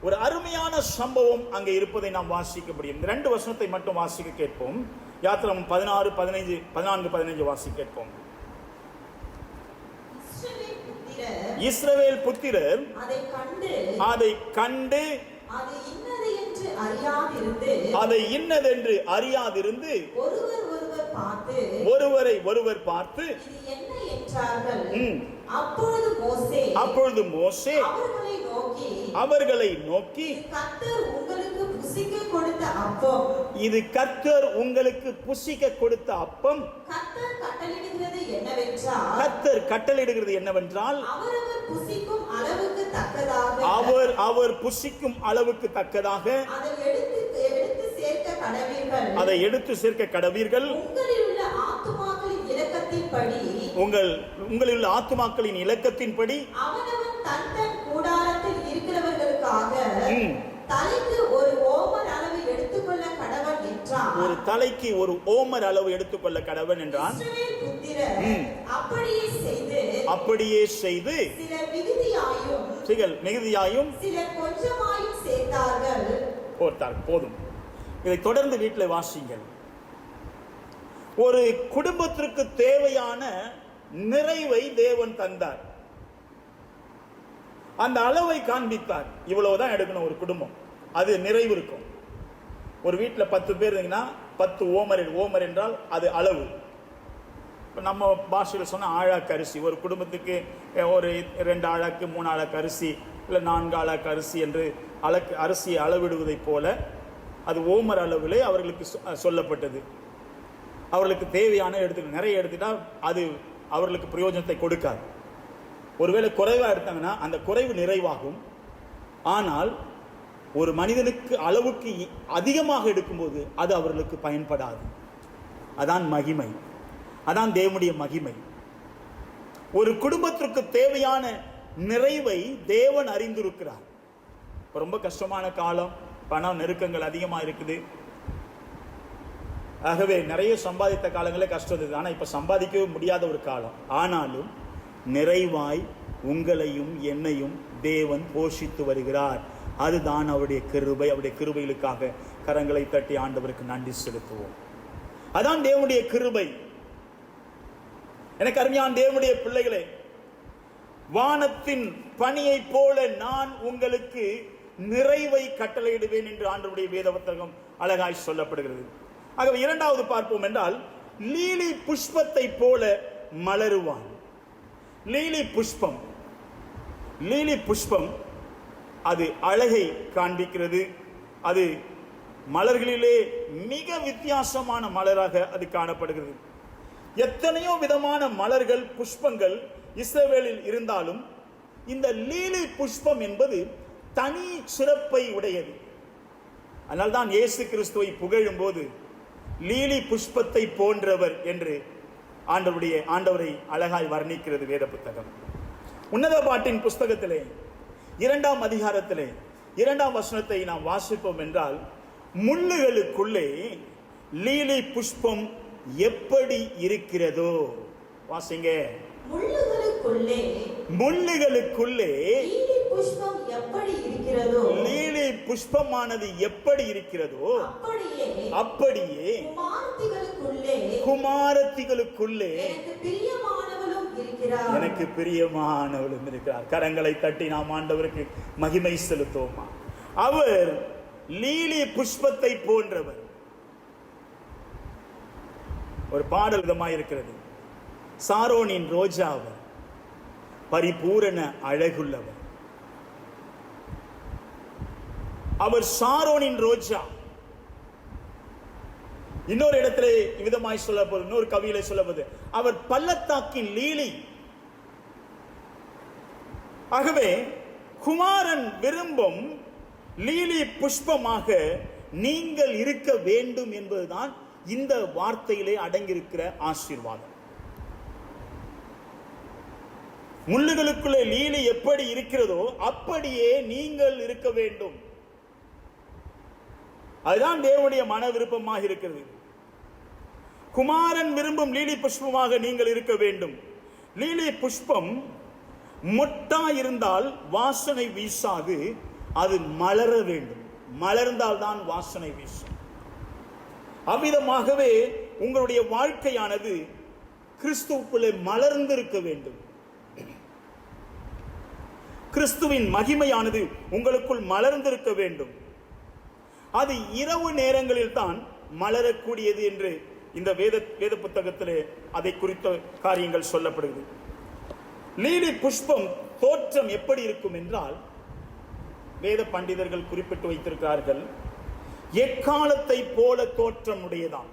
ஒரு அருமையான சம்பவம் அங்கே இருப்பதை நாம் வாசிக்க முடியும். இந்த 2 வசனத்தை மட்டும் வாசிக்க கேட்போம். யாத்திராகமம் 14-15 வாசிக்க கேட்போம். இஸ்ரவேல் புத்திரர் அதை கண்டு அதை இன்னதென்று அறியாதிருந்து ஒருவரை ஒருவர் பார்த்து அப்பொழுது மோசே அவர்களை நோக்கி இது கர்த்தர் உங்களுக்கு புசிக்க கொடுத்த அப்பம். கர்த்தர் கட்டளையிடுகிறது என்னவென்றால் அவர் புசிக்கும் அளவுக்கு தக்கதாக அதை எடுத்து சேர்க்க கடவீர்கள். உங்களில் உள்ள ஆத்துமாக்களின் இலக்கத்தின்படி ஒரு தலைக்கு ஒரு ஓமர் அளவு எடுத்துக்கொள்ள கடவன் என்றான். அப்படியே செய்து சிலர் மிகுதியாயும் போட்டார். போதும், இதை தொடர்ந்து வீட்டில் வாசிங்கள். ஒரு குடும்பத்திற்கு தேவையான நிறைவை தேவன் தந்தார். அந்த அளவை காண்பித்தார். இவ்வளவுதான் எடுக்கணும் ஒரு குடும்பம், அது நிறைவு இருக்கும். ஒரு வீட்டில் 10 பேர் இருந்தீங்கன்னா 10 ஓமர் என்றால் அது அளவு. இப்போ நம்ம பாஷையில் சொன்ன ஆழாக்கு அரிசி, ஒரு குடும்பத்துக்கு ஒரு 2 ஆழாக்கு 3 ஆழாக்கு அரிசி இல்லை 4 ஆழாக்கு அரிசி என்று அரிசியை அளவிடுவதை போல அது ஓமர் அளவிலே அவர்களுக்கு சொல்லப்பட்டது. அவர்களுக்கு தேவையான எடுத்துக்கணும். நிறைய எடுத்துட்டா அது அவர்களுக்கு பிரயோஜனத்தை கொடுக்காது. ஒருவேளை குறைவாக எடுத்தாங்கன்னா அந்த குறைவு நிறைவாகும். ஆனால் ஒரு மனிதனுக்கு அளவுக்கு அதிகமாக எடுக்கும்போது அது அவர்களுக்கு பயன்படாது. அதான் மகிமை, அதான் தேவனுடைய மகிமை. ஒரு குடும்பத்திற்கு தேவையான நிறைவை தேவன் அறிந்திருக்கிறார். ரொம்ப கஷ்டமான காலம், பணம் நெருக்கங்கள் அதிகமாக இருக்குது. ஆகவே நிறைய சம்பாதித்த காலங்களே கஷ்டம் இருந்தது. ஆனால் இப்போ சம்பாதிக்கவே முடியாத ஒரு காலம். ஆனாலும் நிறைவாய் உங்களையும் என்னையும் தேவன் போஷித்து வருகிறார். அதுதான் அவருடைய கிருபை. அவருடைய கிருபைகளுக்காக கரங்களை தட்டி ஆண்டவருக்கு நன்றி செலுத்துவோம். அதான் தேவனுடைய கிருபை. எனக்கு அருமையான தேவனுடைய பிள்ளைகளே, வானத்தின் பனியை போல நான் உங்களுக்கு நிறைவை கட்டளையிடுவேன் என்று ஆண்டவருடைய வேத புத்தகம் அழகாய் சொல்லப்படுகிறது. ஆகவே இரண்டாவது பார்ப்போம் என்றால், லீலி புஷ்பத்தை போல மலருவான். லீலி புஷ்பம் அது அழகை காண்பிக்கிறது. அது மலர்களிலே மிக வித்தியாசமான மலராக அது காணப்படுகிறது. எத்தனையோ விதமான மலர்கள், புஷ்பங்கள் இஸ்ரவேலில் இருந்தாலும் இந்த லீலி புஷ்பம் என்பது தனி சிறப்பை உடையது. அதனால்தான் இயேசு கிறிஸ்துவை புகழும் போது லீலி புஷ்பத்தை போன்றவர் என்று ஆண்டவரை அழகாய் வர்ணிக்கிறது வேத புத்தகம். உன்னத பாட்டின் புஸ்தகத்திலே 2ஆம் அதிகாரத்திலே 2ஆம் வசனத்தை நாம் வாசிப்போம் என்றால், முள்ளுகளுக்குள்ளே லீலி புஷ்பம் எப்படி இருக்கிறதோ, வாசிங்க. முள்ளுகளுக்குள்ளே லீலி புஷ்பம் எப்படி இருக்கிறதோ, லீலி புஷ்பமானது எப்படி இருக்கிறதோ அப்படியே குமாரத்திகளுக்குள்ளே எனக்கு பிரியமானவளும் இருக்கிறார். கரங்களை தட்டி நாம் ஆண்டவருக்கு மகிமை செலுத்துவோமா. அவர் லீலி புஷ்பத்தை போன்றவர். ஒரு பாடல் விதமாய் இருக்கிறது, சாரோனின் ரோஜா அவர், பரிபூரண அழகுள்ளவர். அவர் சாரோனின் ரோஜா. இன்னொரு இடத்திலே விதமாய் சொல்லப்படுது, இன்னொரு கவியிலே சொல்லப்படுது, அவர் பள்ளத்தாக்கின் லீலி. ஆகவே குமாரன் விரும்பும் லீலி புஷ்பமாக நீங்கள் இருக்க வேண்டும் என்பதுதான் இந்த வார்த்தையிலே அடங்கியிருக்கிற ஆசீர்வாதம். முள்ளுகளுக்குள்ளே லீலி எப்படி இருக்கிறதோ அப்படியே நீங்கள் இருக்க வேண்டும். அதுதான் தேவனுடைய மன விருப்பமாக இருக்கிறது. குமாரன் விரும்பும் லீலி புஷ்பமாக நீங்கள் இருக்க வேண்டும். லீலி புஷ்பம் மொட்டா இருந்தால் வாசனை வீசாது, அது மலர வேண்டும். மலர்ந்தால் தான் வாசனை வீசும். அவ்விதமாகவே உங்களுடைய வாழ்க்கையானது கிறிஸ்துவுக்குள்ளே மலர்ந்திருக்க வேண்டும். கிறிஸ்துவின் மகிமையானது உங்களுக்குள் மலர்ந்திருக்க வேண்டும். அது இரவு நேரங்களில் தான் மலரக்கூடியது என்று இந்த வேத புத்தகத்திலே அதை குறித்த காரியங்கள் சொல்லப்படுகிறது. லீலி புஷ்பம் தோற்றம் எப்படி இருக்கும் என்றால், வேத பண்டிதர்கள் குறிப்பிட்டு வைத்திருக்கிறார்கள், எக்காலத்தை போல தோற்றம் உடையதாம்.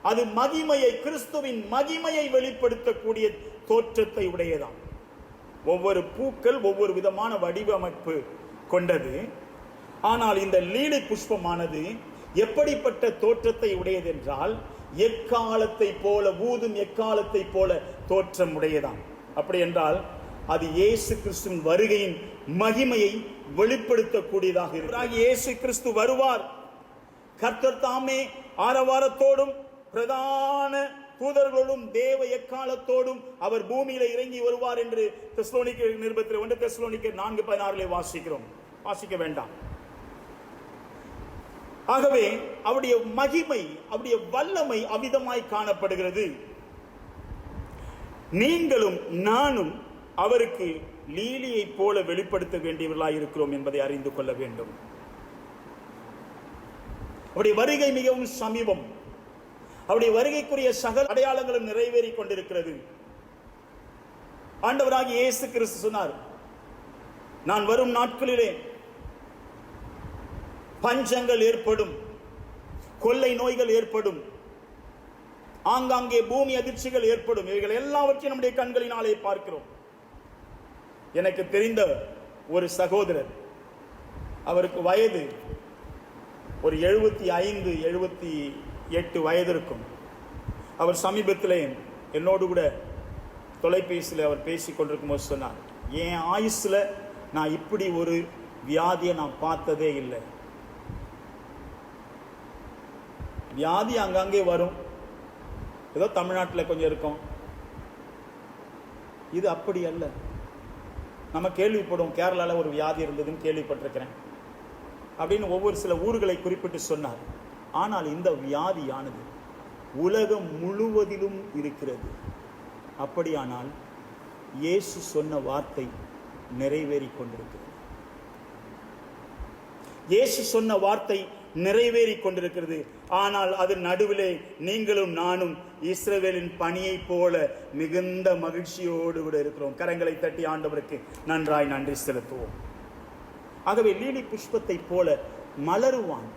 அது மகிமையை, கிறிஸ்துவின் மகிமையை வெளிப்படுத்தக்கூடிய தோற்றத்தை உடையதாம். ஒவ்வொரு பூக்கள் ஒவ்வொரு விதமான வடிவமைப்பு கொண்டது. ஆனால் இந்த லீலி புஷ்பமானது எப்படிப்பட்ட தோற்றத்தை உடையது என்றால், எக்காலத்தை போல, ஊதும் எக்காலத்தை போல தோற்றம் உடையதாம். அப்படி என்றால் அது இயேசு கிறிஸ்துவின் வருகையின் மகிமையை வெளிப்படுத்தக்கூடியதாக இருக்கிறது. இயேசு கிறிஸ்து வருவார். கர்த்தர் தாமே ஆரவாரத்தோடும் பிரதான தூதர்களோடும் தேவ எக்காலத்தோடும் அவர் பூமியில இறங்கி வருவார் என்று தெசலோனிக்கேயர் நிருபத்தில் 1 தெசலோனிக்கேயர் 4:16 வாசிக்கிறோம். வாசிக்க வேண்டாம். ஆகவே அவருடைய மகிமை, அவருடைய வல்லமை அவிதமாய் காணப்படுகிறது. நீங்களும் நானும் அவருக்கு லீலியை போல வெளிப்படுத்த வேண்டியவர்களாய் இருக்கிறோம் என்பதை அறிந்து கொள்ள வேண்டும். அவருடைய வருகை மிகவும் சமீபம். அவருடைய வருகைக்குரிய சகல அடையாளங்களும் நிறைவேறி கொண்டிருக்கிறது. ஆண்டவராகிய இயேசு கிறிஸ்து சொன்னார், நான் வரும் நாட்களிலே பஞ்சங்கள் ஏற்படும், கொள்ளை நோய்கள் ஏற்படும், ஆங்காங்கே பூமி அதிர்ச்சிகள் ஏற்படும். இவைகள் எல்லாவற்றையும் நம்முடைய கண்களினாலே பார்க்கிறோம். எனக்கு தெரிந்த ஒரு சகோதரர், அவருக்கு வயது ஒரு 75 78 வயது இருக்கும். அவர் சமீபத்திலே என்னோடு கூட தொலைபேசியில் அவர் பேசிக் கொண்டிருக்கும் போது சொன்னார், என் ஆயுஸ்ல நான் இப்படி ஒரு வியாதியை நான் பார்த்ததே இல்லை. வியாதி அங்கங்கே வரும், ஏதோ தமிழ்நாட்டில் கொஞ்சம் இருக்கும், இது அப்படி அல்ல. நம்ம கேள்விப்படுவோம், கேரளாவில் ஒரு வியாதி இருந்ததுன்னு கேள்விப்பட்டிருக்கிறேன் அப்படின்னு ஒவ்வொரு சில ஊர்களை குறிப்பிட்டு சொன்னார். ஆனால் இந்த வியாதியானது உலகம் முழுவதிலும் இருக்கிறது. அப்படியானால் இயேசு சொன்ன வார்த்தை நிறைவேறி கொண்டிருக்கிறது. இயேசு சொன்ன வார்த்தை நிறைவேறி கொண்டிருக்கிறது. ஆனால் அது நடுவிலே நீங்களும் நானும் இஸ்ரவேலின் பணியை போல மிகுந்த மகிழ்ச்சியோடு விட இருக்கிறோம். கரங்களை தட்டி ஆண்டவருக்கு நன்றாய் நன்றி செலுத்துவோம். ஆகவே லீலி புஷ்பத்தை போல மலருவான்.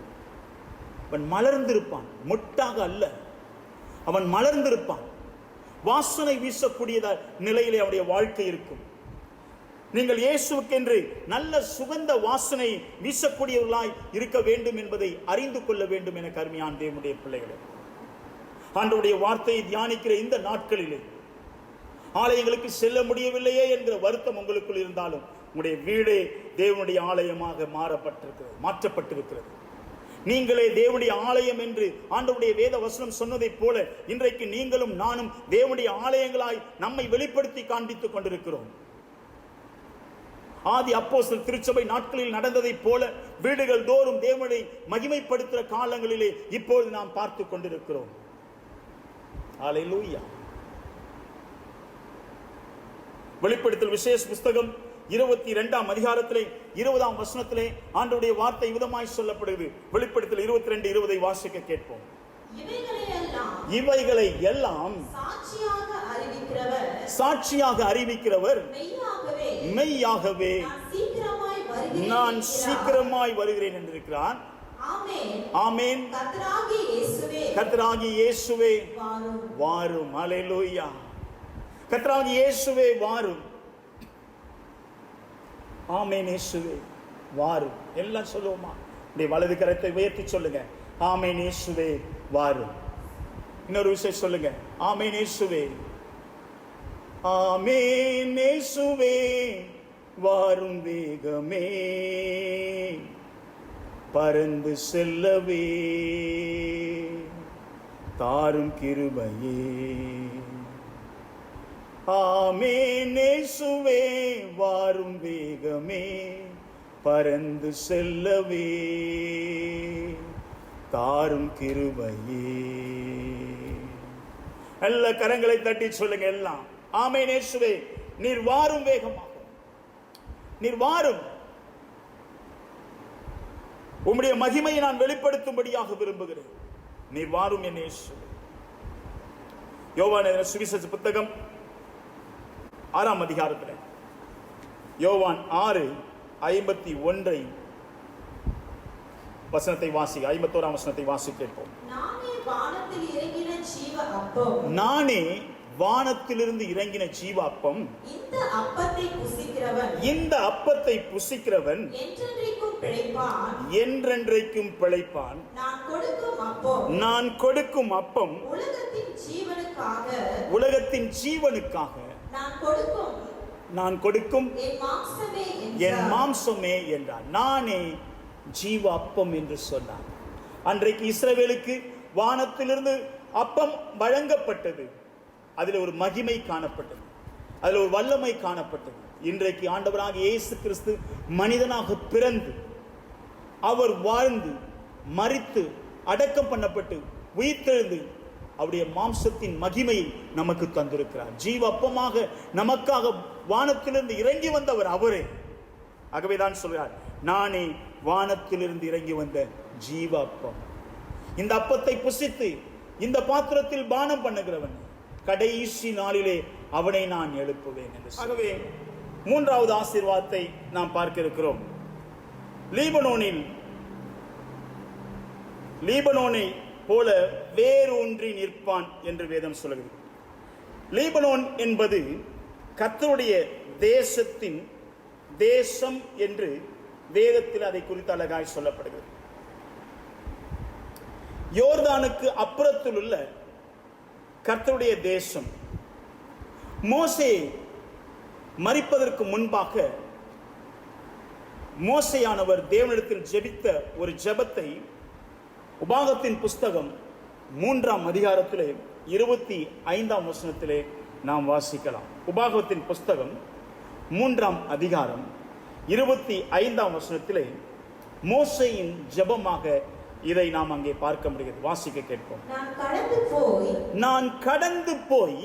அவன் மலர்ந்திருப்பான், மொட்டாக அல்ல. அவன் மலர்ந்திருப்பான். வாசனை வீசக்கூடியத நிலையிலே அவனுடைய வாழ்க்கை இருக்கும். நீங்கள் இயேசுவுக்கென்று நல்ல சுகந்த வாசனை வீசக்கூடியவர்களாய் இருக்க வேண்டும் என்பதை அறிந்து கொள்ள வேண்டும் என கருமையான தேவனுடைய பிள்ளைகளே. ஆண்டவருடைய வார்த்தையை தியானிக்கிற இந்த நாட்களிலே ஆலயங்களுக்கு செல்ல முடியவில்லையே என்கிற வருத்தம் உங்களுக்குள் இருந்தாலும் உங்களுடைய வீடே தேவனுடைய ஆலயமாக மாற்றப்பட்டிருக்கிறது. நீங்களே தேவனுடைய ஆலயம் என்று ஆண்டவருடைய வேத வசனம் சொன்னதைப் போல இன்றைக்கு நீங்களும் நானும் தேவனுடைய ஆலயங்களாய் நம்மை வெளிப்படுத்தி காண்பித்துக் கொண்டிருக்கிறோம். ஆதி அப்போஸ்தலர் திருச்சபை நாட்களில் நடந்ததைப் போல வீடுகள் தோறும் தேவனை மகிமைப்படுத்துகிற காலங்களிலே இப்பொழுது நாம் பார்த்து கொண்டிருக்கிறோம். ஹல்லேலூயா. வெளிப்படுத்தல் விசேஷ புஸ்தகம் 22ஆம் அதிகாரத்திலே 20ஆம் வசனத்திலே ஆண்டவருடைய வார்த்தை விதமாய் சொல்லப்படுகிறது. வெளிப்படுத்தல் 22:20 வாசிக்க கேட்போம். இவைகளை எல்லாம் சாட்சியாக அறிவிக்கிறவர் மெய்யாகவே நான் சீக்கிரமாய் வருகிறேன் என்றிருக்கிறான். ஆமென். கர்த்தராகிய இயேசுவே வாரும். ஹல்லேலூயா. கர்த்தராகிய இயேசுவே வாரும். ஆமென். இயேசுவே வாரும். எல்லாம் சொல்லுவோமா? இப்படி வலது கரத்தை உயர்த்தி சொல்லுங்க. ஆமென். இயேசுவே வாரும். இன்னொரு விஷயம் சொல்லுங்க. ஆமென். இயேசுவே. ஆமென். இயேசுவே வாரும் வேகமே பறந்து செல்லவே தாரும் கிருபையே. ஆமென். இயேசுவே வாரும் வேகமே பறந்து செல்லவே தாரும் கிருபையே. நல்ல கரங்களை தட்டி சொல்லுங்க எல்லாம். ஆமென். இயேசுவே நீர் வாரும் வேகமாக, நீர் வாரும். உம்முடைய மகிமையை நான் வெளிப்படுத்தும்படியாக விரும்புகிறேன். நீர் வாரும் என் இயேசுவே. யோவான் எழுதின சுவிசேஷ புத்தகம் 6ஆம் அதிகாரத்தில் யோவான் 6:51 வசனத்தை வாசி. 51ஆம் வசனத்தை வாசி கேட்போம். நானே வானத்தில் இறங்கின ஜீவ அப்பம், நானே வானத்திலிருந்து இறங்கின ஜீவ அப்பம், இந்த அப்பத்தை புசிக்கிறவன் என்றென்றைக்கும் பிழைப்பான். நான் கொடுக்கும் அப்பம் உலகத்தின் ஜீவனுக்காக நான் கொடுக்கும் என் மாம்சமே என்றார். நானே ஜீவ அப்பம் என்று சொன்னார். அன்றைக்கு இஸ்ரவேலுக்கு வானத்திலிருந்து அப்பம் வழங்கப்பட்டது. அதில் ஒரு மகிமை காணப்பட்டது, அதில் ஒரு வல்லமை காணப்பட்டது. இன்றைக்கு ஆண்டவராக இயேசு கிறிஸ்து மனிதனாக பிறந்து அவர் வாழ்ந்து மரித்து அடக்கம் பண்ணப்பட்டு உயிர்த்தெழுந்து அவருடைய மாம்சத்தின் மகிமையை நமக்கு தந்திருக்கிறார். ஜீவ அப்பமாக நமக்காக வானத்திலிருந்து இறங்கி வந்தவர் அவரே. ஆகவேதான் சொல்கிறார், நானே வானத்திலிருந்து இறங்கி வந்த ஜீவ அப்பம். இந்த அப்பத்தை புசித்து இந்த பாத்திரத்தில் பானம் பண்ணுகிறவன் கடைசி நாளிலே அவனை நான் எழுப்புவேன் என்று. ஆகவே மூன்றாவது ஆசீர்வாதத்தை நாம் பார்க்க இருக்கிறோம். லீபனோனை போல வேரூன்றி நிற்பான் என்று வேதம் சொல்கிறது. லீபனோன் என்பது கர்த்தருடைய தேசத்தின் தேசம் என்று வேதத்தில் அதை குறித்து அழகாய் சொல்லப்படுகிறது. யோர்தானுக்கு அப்புறத்தில் உள்ள கர்த்தருடைய தேசம். மோசே மரிப்பதற்கு முன்பாக மோசேயானவர் தேவனிடத்தில் ஜெபித்த ஒரு ஜெபத்தை உபாகத்தின் புஸ்தகம் 3ஆம் அதிகாரத்திலே 25ஆம் வசனத்திலே நாம் வாசிக்கலாம். உபாகத்தின் புஸ்தகம் 3ஆம் அதிகாரம் 25ஆம் வசனத்திலே மோசேயின் ஜெபமாக இதை நாம் அங்கே பார்க்க முடிகிறது. வாசிக்க கேட்போம். நான் கடந்து போய்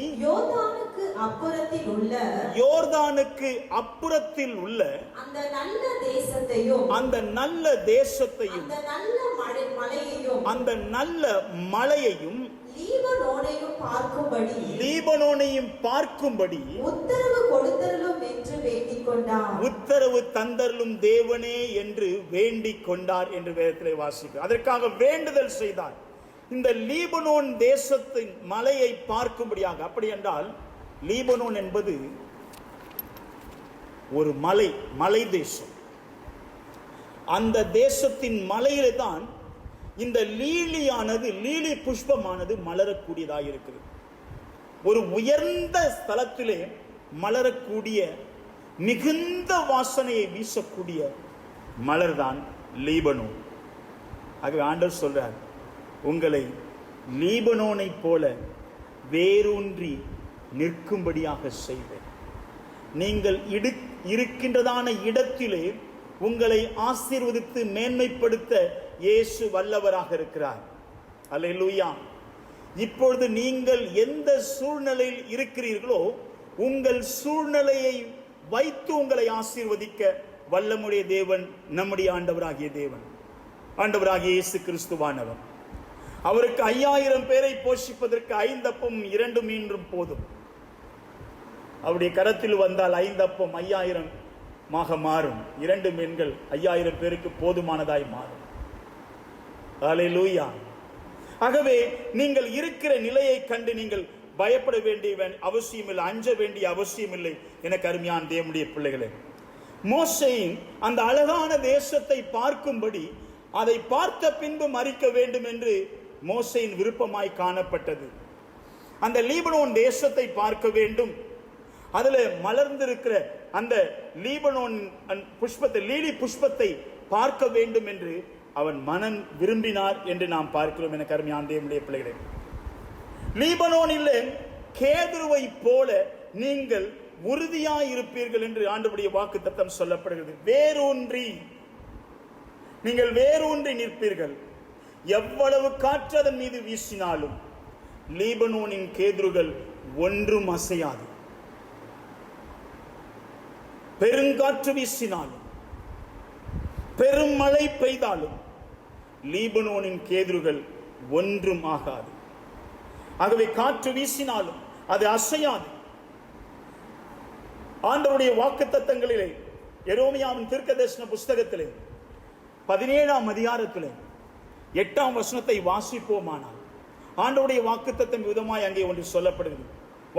யோர்தானுக்கு அப்புறத்தில் உள்ள அந்த நல்ல தேசத்தையும் அந்த நல்ல மலையையும் லீபனோனையும் பார்க்கும்படி உத்தரவு தந்தருளும் தேவனே என்று வேண்டிக் கொண்டார் என்று வேதத்திலே வாசிக்கிறார். அதற்காக வேண்டுதல் செய்தார், இந்த லீபனோன் தேசத்தின் மலையை பார்க்கும்படியாக. அப்படி என்றால் லீபனோன் என்பது ஒரு மலை தேசம். அந்த தேசத்தின் மலையிலே தான் இந்த லீலி புஷ்பமானது மலரக்கூடியதாக இருக்கிறது. ஒரு உயர்ந்த ஸ்தலத்திலே மலரக்கூடிய மிகுந்த வாசனையை வீசக்கூடிய மலர்தான் லீபனோன். ஆகவே ஆண்டவர் சொல்றார், உங்களை லீபனோனை போல வேரூன்றி நிற்கும்படியாக செய்வேன். நீங்கள் இருக்கின்றதான இடத்திலே உங்களை ஆசீர்வதித்து மேன்மைப்படுத்த இயேசு வல்லவராக இருக்கிறார். அல்லேலூயா. இப்பொழுது நீங்கள் எந்த சூழ்நிலையில் இருக்கிறீர்களோ உங்கள் சூழ்நிலையை வைத்து உங்களை ஆசீர்வதிக்க வல்லமுடைய தேவன் நம்முடைய ஆண்டவராகிய தேவன், ஆண்டவராகிய இயேசு கிறிஸ்துவானவர். அவருக்கு 5000 பேரை போஷிப்பதற்கு 5 அப்பமும் 2 மீன்றும் போதும். அவருடைய கரத்தில் வந்தால் 5 அப்பம் 5000 மாறும், 2 மீன்கள் 5000 பேருக்கு போதுமானதாய் மாறும். அல்லேலூயா. ஆகவே நீங்கள் இருக்கிற நிலையை கண்டு நீங்கள் பயப்பட வேண்டிய அவசியம் இல்லை, அஞ்ச வேண்டிய அவசியம் இல்லை. எனக்கு அருமையான தேவனுடைய பிள்ளைகளே, மோசேயின் அந்த அழகான தேசத்தை பார்க்கும்படி அதை பார்த்த பின்பு மரிக்க வேண்டும் என்று மோசேயின் விருப்பமாய் காணப்பட்டது. அந்த லீபனோன் தேசத்தை பார்க்க வேண்டும், அதில் மலர்ந்திருக்கிற அந்த லீபனோன் புஷ்பத்தை, லீலி புஷ்பத்தை பார்க்க வேண்டும் என்று அவன் மனம் விரும்பினார் என்று நாம் பார்க்கிறோம். எனக்கு அருமையான தேவனுடைய பிள்ளைகளே, லீபனோனில் கேதுருவை போல நீங்கள் உறுதியாய் இருப்பீர்கள் என்று ஆண்டவருடைய வாக்குத்தத்தம் சொல்லப்படுகிறது. நீங்கள் வேரூன்றி நிற்பீர்கள். எவ்வளவு காற்று அதன் மீது வீசினாலும் லீபனோனின் கேதுருகள் ஒன்றும் அசையாது. பெருங்காற்று வீசினாலும் பெரும் மழை பெய்தாலும் லீபனோனின் கேதுருகள் ஒன்றும் ஆகாது. ஆகவே காற்று வீசினாலும் அது அசையாது. ஆண்டவருடைய வாக்குத்தத்தங்களிலே எரேமியாவின் தீர்க்கதரிசன புஸ்தகத்திலே 17ஆம் அதிகாரத்திலே 8ஆம் வசனத்தை வாசிப்போமானால் ஆண்டவருடைய வாக்குத்தத்தம் விதமாய் அங்கே ஒன்று சொல்லப்படுகிறது.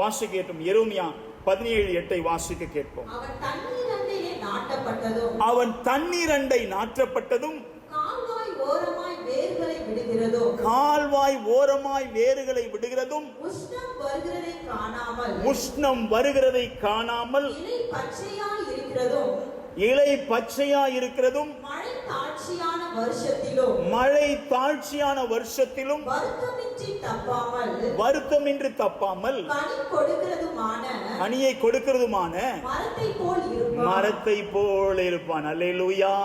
வாசிக்க கேட்போம். எரேமியா 17:8 வாசிக்க கேட்போம். அவன் தண்ணீர் அண்டை நாற்றப்பட்டதும் கால்வாய் ஓரமாய் வேர்களை விடுகிறதும் உஷ்ணம் வருகிறதை காணாமல் இலை பச்சையாய் இருக்கிறதும் மழை தாழ்ச்சியான வருஷத்திலும் வருத்தமின்றி தப்பாமல் கனியை கொடுக்கிறதுமான மரத்தை போல் இருப்பான். அல்லேலூயா.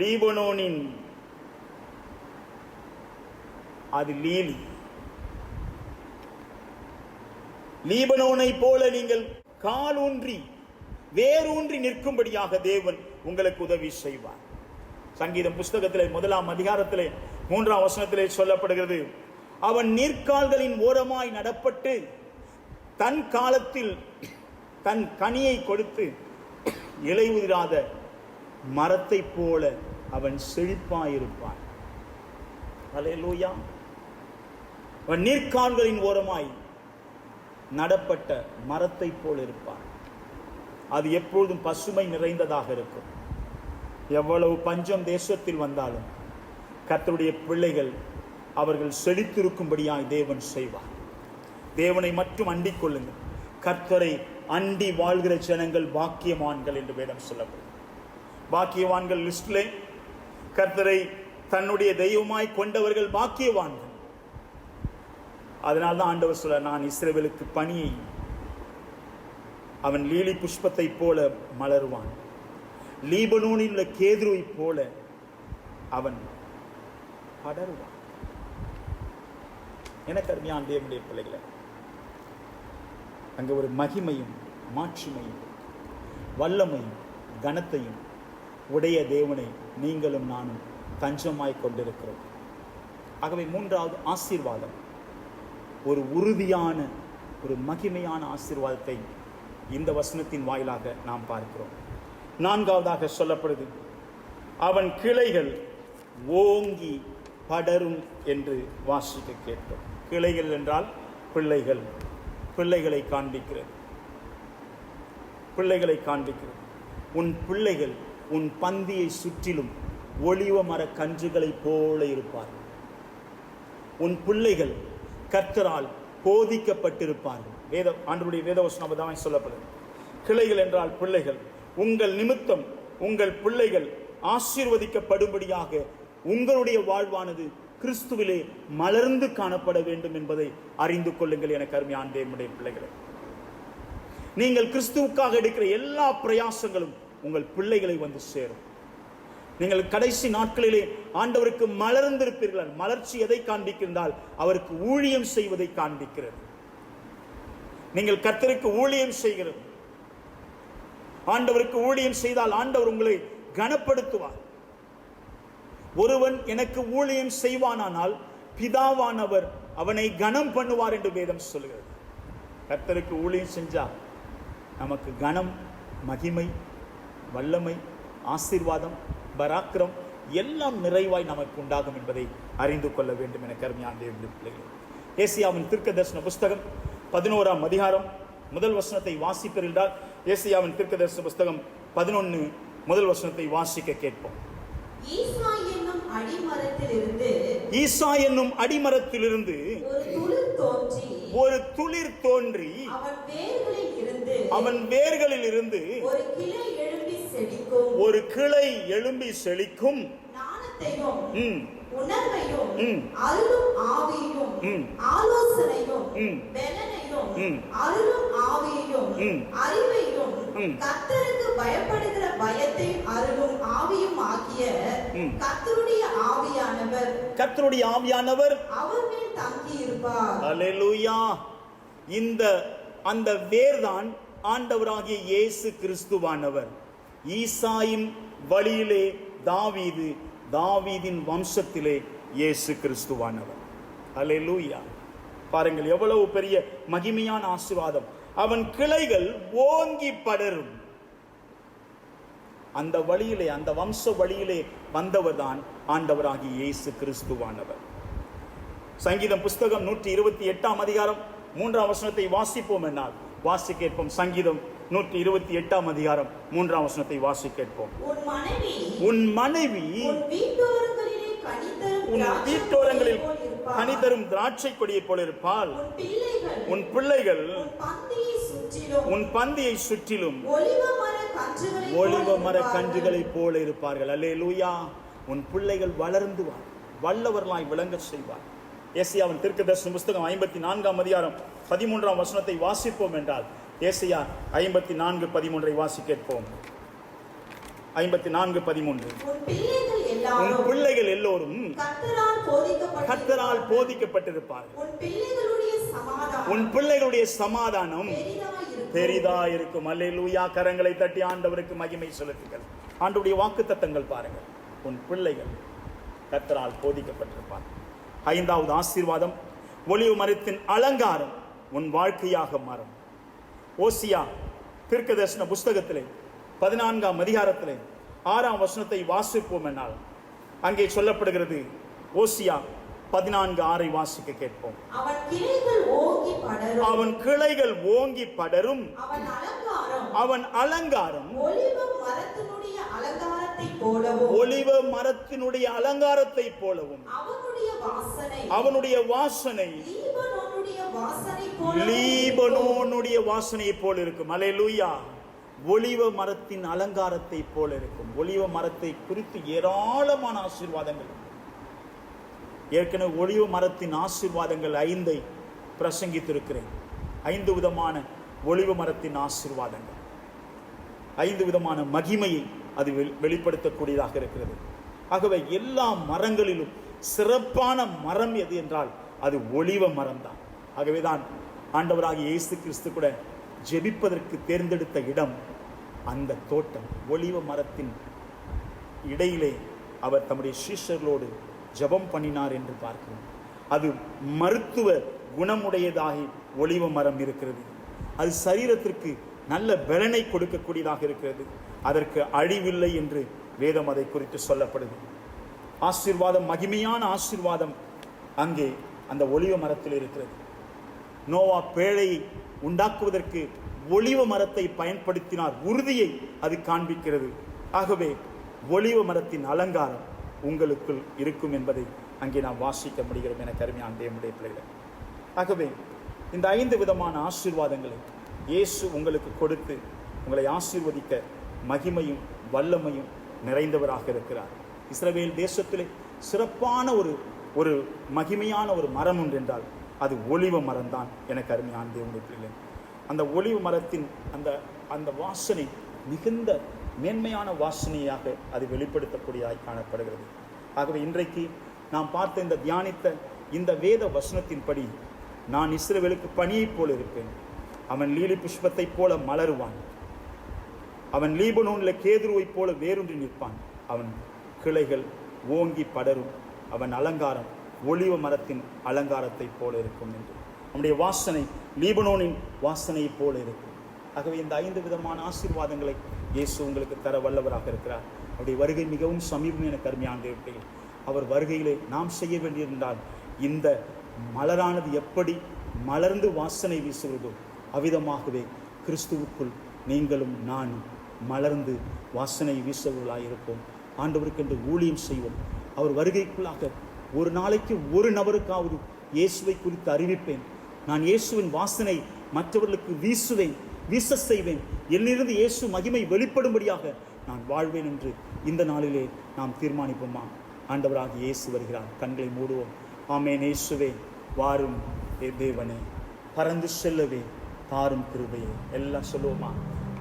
லீபனோனின் அது லீலி, லீபனோனை போல நீங்கள் காலூன்றி வேரூன்றி நிற்கும்படியாக தேவன் உங்களுக்கு உதவி செய்வார். சங்கீதம் புஸ்தகத்திலே 1 அதிகாரத்திலே 3 வசனத்திலே சொல்லப்படுகிறது, அவன் நீர்க்கால்களின் ஓரமாய் நடப்பட்டு தன் காலத்தில் தன் கனியை கொடுத்து இலையுதிராத மரத்தை போல அவன் செழிப்பாயிருப்பான். அல்லேலூயா. அவன் நீர்க்கால்களின் ஓரமாய் நடப்பட்ட மரத்தை போல் இருப்பான். அது எப்பொழுதும் பசுமை நிறைந்ததாக இருக்கும். எவ்வளவு பஞ்சம் தேசத்தில் வந்தாலும் கர்த்தருடைய பிள்ளைகள் அவர்கள் செழித்திருக்கும்படியாய் தேவன் செய்வார். தேவனை மட்டும் அண்டிக் கொள்ளுங்கள். கர்த்தரை அண்டி வாழ்கிற ஜனங்கள் பாக்கியவான்கள் என்று வேதம் சொல்லப்படும். பாக்கியவான்கள் லிஸ்டிலே கர்த்தரை தன்னுடைய தெய்வமாய் கொண்டவர்கள் பாக்கியவான்கள். அதனால்தான் ஆண்டவர் சொல்ல, நான் இஸ்ரவேலுக்கு பனியை, அவன் லீலி புஷ்பத்தை போல மலருவான், லீபனோனில் உள்ள கேதுருவை போல அவன் படருவான். எனக்கு அருமையான தேவனுடைய பிள்ளைகளை, அங்கே ஒரு மகிமையும் மாட்சிமையும் வல்லமையும் கனத்தையும் உடைய தேவனை நீங்களும் நானும் தஞ்சமாய் கொண்டிருக்கிறோம். ஆகவே 3வது ஆசீர்வாதம், ஒரு உறுதியான ஒரு மகிமையான ஆசீர்வாதத்தை இந்த வசனத்தின் வாயிலாக நாம் பார்க்கிறோம். 4வதாக சொல்லப்படுது, அவன் கிளைகள் ஓங்கி படரும் என்று வாசிக்க கேட்டோம். கிளைகள் என்றால் பிள்ளைகள், பிள்ளைகளை காண்பிக்கிறது, பிள்ளைகளை காண்பிக்கிறது. உன் பிள்ளைகள் உன் பந்தியை சுற்றிலும் ஒலிவ மர கன்றுகளைப் போல இருப்பார்கள். உன் பிள்ளைகள் கர்த்தரால் போதிக்கப்பட்டிருப்பார்கள். ஆண்டவருடைய வேதவசனம் தான் சொல்லப்படுது. கிளைகள் என்றால் பிள்ளைகள். உங்கள் நிமித்தம் உங்கள் பிள்ளைகள் ஆசீர்வதிக்கப்படும்படியாக உங்களுடைய வாழ்வானது கிறிஸ்துவிலே மலர்ந்து காணப்பட வேண்டும் என்பதை அறிந்து கொள்ளுங்கள். எனக்கு அருமையான தேவனுடைய பிள்ளைகளை, நீங்கள் கிறிஸ்துவுக்காக எடுக்கிற எல்லா பிரயாசங்களும் உங்கள் பிள்ளைகளை வந்து சேரும். நீங்கள் கடைசி நாட்களிலே ஆண்டவருக்கு மலர்ந்திருப்பீர்கள். மலர்ச்சி எதை காண்பிக்கின்றால் அவருக்கு ஊழியம் செய்வதை காண்பிக்கிறது. நீங்கள் கர்த்தருக்கு ஊழியம் செய்கிறது, ஆண்டவருக்கு ஊழியம் செய்தால் ஆண்டவர் உங்களை கனப்படுத்துவார். ஒருவன் எனக்கு ஊழியம் செய்வானானால் பிதாவானவர் அவனை கனம் பண்ணுவார் என்று வேதம் சொல்கிறது. கர்த்தருக்கு ஊழியம் செஞ்சா நமக்கு கனம், மகிமை, வல்லமை, ஆசீர்வாதம், பராக்கிரம் எல்லாம் நிறைவாய் நமக்கு உண்டாகும் என்பதை அறிந்து கொள்ள வேண்டும். என கருமையான தேவனுடைய பிள்ளைகளே, ஏசாயாவின் தீர்க்கதரிசன புஸ்தகம் 11 அதிகாரம் 1 வசனத்தை வாசிப்பீர்கள் என்றால், ஏசாயாவின் தீர்க்கதரிசன புஸ்தகம் 11 1 வசனத்தை வாசிக்க கேட்போம். ஈசா என்னும் அடிமரத்திலிருந்து ஒரு துளிர் தோன்றி அவன் வேர்களில் இருந்து ஒரு கிளை எழும்பி செழிக்கும். உணர்வையும் அருளும் ஆவியையும் ஆலோசனையும் பலனையும் அருளும் ஆவியையும் அறிவையும் கர்த்தருக்கு பயப்படுகிற பயத்தை அருளும் ஆவியும் ஆகிய கர்த்தருடைய ஆவியானவர் அவர் மேல் தங்கி இருப்பார். அல்லேலூயா. அந்த வேர்தான் ஆண்டவராகிய இயேசு கிறிஸ்துவானவர். ஈசாயின் வழியிலே தாவீது, தாவீதின் வம்சத்திலே இயேசு கிறிஸ்துவானவர். அல்லேலூயா. பாருங்கள் எவ்வளவு பெரிய மகிமையான ஆசீர்வாதம். அவன் கிளைகள் ஓங்கி படரும். அந்த வழியிலே, அந்த வம்ச வழியிலே வந்தவர் தான் ஆண்டவராகிய இயேசு கிறிஸ்துவானவர். சங்கீதம் புஸ்தகம் 128 அதிகாரம் 3 வசனத்தை வாசிப்போம் என்னால் வாசி கேட்போம். சங்கீதம் 128 அதிகாரம் 3 வசனத்தை வாசி கேட்போம். உன் மனைவி உன் வீட்டோரங்களில் கனிதரும் திராட்சை கொடியை போல இருப்பாள். உன் பிள்ளைகள் உன் பந்தியை சுற்றிலும் ஒலிவ மர கன்றுகளை போல இருப்பார்கள். அல்லேலூயா. உன் பிள்ளைகள் வளர்ந்து வல்லவர்களாய் விளங்க செய்வார். ஏசாயாவின் தீர்க்கதரிசன புஸ்தகம் 54 அதிகாரம் 13 வசனத்தை வாசிப்போம் என்றால், ஏசாயா 54:13 வாசி கேட்போம். 54:13. உன் பிள்ளைகள் எல்லோரும் கர்த்தரால் போதிக்கப்பட்டிருப்பார்கள். உன் பிள்ளைகளுடைய சமாதானம் பெரிதாயிருக்கும். பெரிதா இருக்கும். அல்லேலூயா. கரங்களை தட்டி ஆண்டவருக்கு மகிமை செலுத்துங்கள். ஆண்டவருடைய வாக்குத்தத்தங்கள் பாருங்கள். உன் பிள்ளைகள் கர்த்தரால் போதிக்கப்பட்டிருப்பார். 5வது ஆசீர்வாதம், ஒலிவ மரத்தின் அலங்காரம் உன் வாழ்க்கையாக மாறும். ஓசியா தீர்க்கதரிசன புஸ்தகத்திலே 14ஆம் அதிகாரத்திலே 6ஆம் வசனத்தை வாசிப்போம் என்னால் அங்கே சொல்லப்படுகிறது. ஓசியா 14:6 வாசிக்க கேட்போம். அவன் கிளைகள் ஓங்கி படரும். அவன் கிளைகள் ஓங்கி படரும். அவன் அலங்காரம் ஒலிவ மரத்தினுடைய அலங்காரத்தை போலவும். ஒலிவ மரத்தினுடைய அலங்காரத்தை போலவும். அவனுடைய வாசனை லீபனோனுடைய வாசனை போல இருக்கும். அல்லேலூயா. ஒலிவ மரத்தின் அலங்காரத்தை போல இருக்கும். ஒலிவ மரத்தை குறித்து ஏராளமான ஆசீர்வாதங்கள். ஏற்கனவே ஒலிவ மரத்தின் ஆசீர்வாதங்கள் 5 பிரசங்கித்திருக்கிறேன். 5 விதமான ஒலிவ மரத்தின் ஆசீர்வாதங்கள், 5 விதமான மகிமையை அது வெளிப்படுத்தக்கூடியதாக இருக்கிறது. ஆகவே எல்லா மரங்களிலும் சிறப்பான மரம் எது என்றால் அது ஒலிவ மரம் தான். ஆகவேதான் ஆண்டவராகிய இயேசு கிறிஸ்து கூட ஜெபிப்பதற்கு தேர்ந்தெடுத்த இடம் அந்த தோட்டம். ஒலிவ மரத்தின் இடையிலே அவர் தம்முடைய சீஷர்களோடு ஜெபம் பண்ணினார் என்று பார்க்கிறோம். அது மருத்துவ குணமுடையதாக ஒலிவ மரம் இருக்கிறது. அது சரீரத்திற்கு நல்ல பலனை கொடுக்கக்கூடியதாக இருக்கிறது. அதற்கு அழிவில்லை என்று வேதம் அதை குறித்து சொல்லப்படுது. ஆசீர்வாதம், மகிமையான ஆசீர்வாதம் அங்கே அந்த ஒலிவ மரத்தில் இருக்கிறது. நோவா பேழையை உண்டாக்குவதற்கு ஒலிவ மரத்தை பயன்படுத்தினார். உறுதியை அது காண்பிக்கிறது. ஆகவே ஒலிவ மரத்தின் அலங்காரம் உங்களுக்குள் இருக்கும் என்பதை அங்கே நாம் வாசிக்க முடிகிறோம் என கருமையான தேவனுடைய பிள்ளைகள். ஆகவே இந்த 5 விதமான ஆசீர்வாதங்களை இயேசு உங்களுக்கு கொடுத்து உங்களை ஆசீர்வதிக்க மகிமையும் வல்லமையும் நிறைந்தவராக இருக்கிறார். இஸ்ரவேல் தேசத்திலே சிறப்பான ஒரு மகிமையான ஒரு மரம் உண்டு என்றால் அது ஒலிவ மரம் தான் எனக்கு அருமையான தேவனுடைய பிள்ளைகள். அந்த ஒலிவ மரத்தின் அந்த வாசனை மிகுந்த மேன்மையான வாசனையாக அது வெளிப்படுத்தக்கூடியதாய் காணப்படுகிறது. ஆகவே இன்றைக்கு நாம் பார்த்த இந்த தியானித்த இந்த வேத வசனத்தின்படி நான் இஸ்ரவேலுக்கு பனியைப் போல இருப்பேன். அவன் லீலி புஷ்பத்தை போல மலருவான். அவன் லீபனோனில் கேதுருவைப் போல வேரூன்றி நிற்பான். அவன் கிளைகள் ஓங்கி படரும். அவன் அலங்காரம் ஒலிவ மரத்தின் அலங்காரத்தை போல இருக்கும் என்று. நம்முடைய வாசனை லீபனோனின் வாசனையை போல இருக்கும். ஆகவே இந்த 5 விதமான ஆசீர்வாதங்களை இயேசு உங்களுக்கு தர வல்லவராக இருக்கிறார். அவருடைய வருகை மிகவும் சமீபம் என கருமையான தேவர்களே. அவர் வருகையிலே நாம் செய்ய வேண்டியிருந்தால் இந்த மலரானது எப்படி மலர்ந்து வாசனை வீசுகிறதோ அவ்விதமாகவே கிறிஸ்துவுக்குள் நீங்களும் நானும் மலர்ந்து வாசனை வீசுவர்களாயிருப்போம். ஆண்டவருக்கென்று ஊழியம் செய்வோம். அவர் வருகைக்குள்ளாக ஒரு நாளைக்கு ஒரு நபருக்காவது இயேசுவை குறித்து அறிவிப்பேன். நான் இயேசுவின் வாசனை மற்றவர்களுக்கு வீச செய்வேன். என்னிலிருந்து இயேசு மகிமை வெளிப்படும்படியாக நான் வாழ்வேன் என்று இந்த நாளிலே நாம் தீர்மானிப்போமா? ஆண்டவராக இயேசு வருகிறார். கண்களை மூடுவோம். ஆமென். இயேசுவே வாரும் தேவனே, பறந்து செல்லவே தாரும் கிருபையே. எல்லாம் சொல்லுவோமா?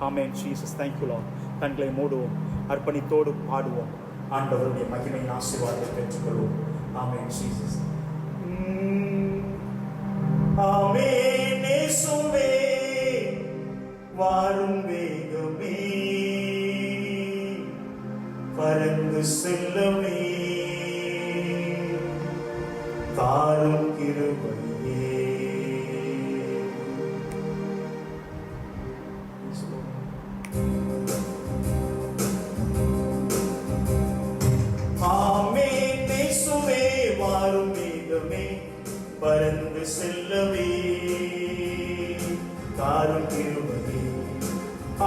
ஆமென். Jesus, thank you lord. கண்களை மூடுவோம். அர்ப்பணித்தோடு பாடுவோம். ஆண்டவருடைய மகிமையின் ஆசீர்வாதத்தை பெற்றுக்கொள்வோம். ஆமென். ஜீசஸ். ஆமென். இயேசுவே வாரும் வேகமே, பறந்து செல்லவே தாரும் கிருபையே. ஆமென். இயேசுவே வாரும் வேகமே, பறந்து செல்லவே தாரும் கிருபையே.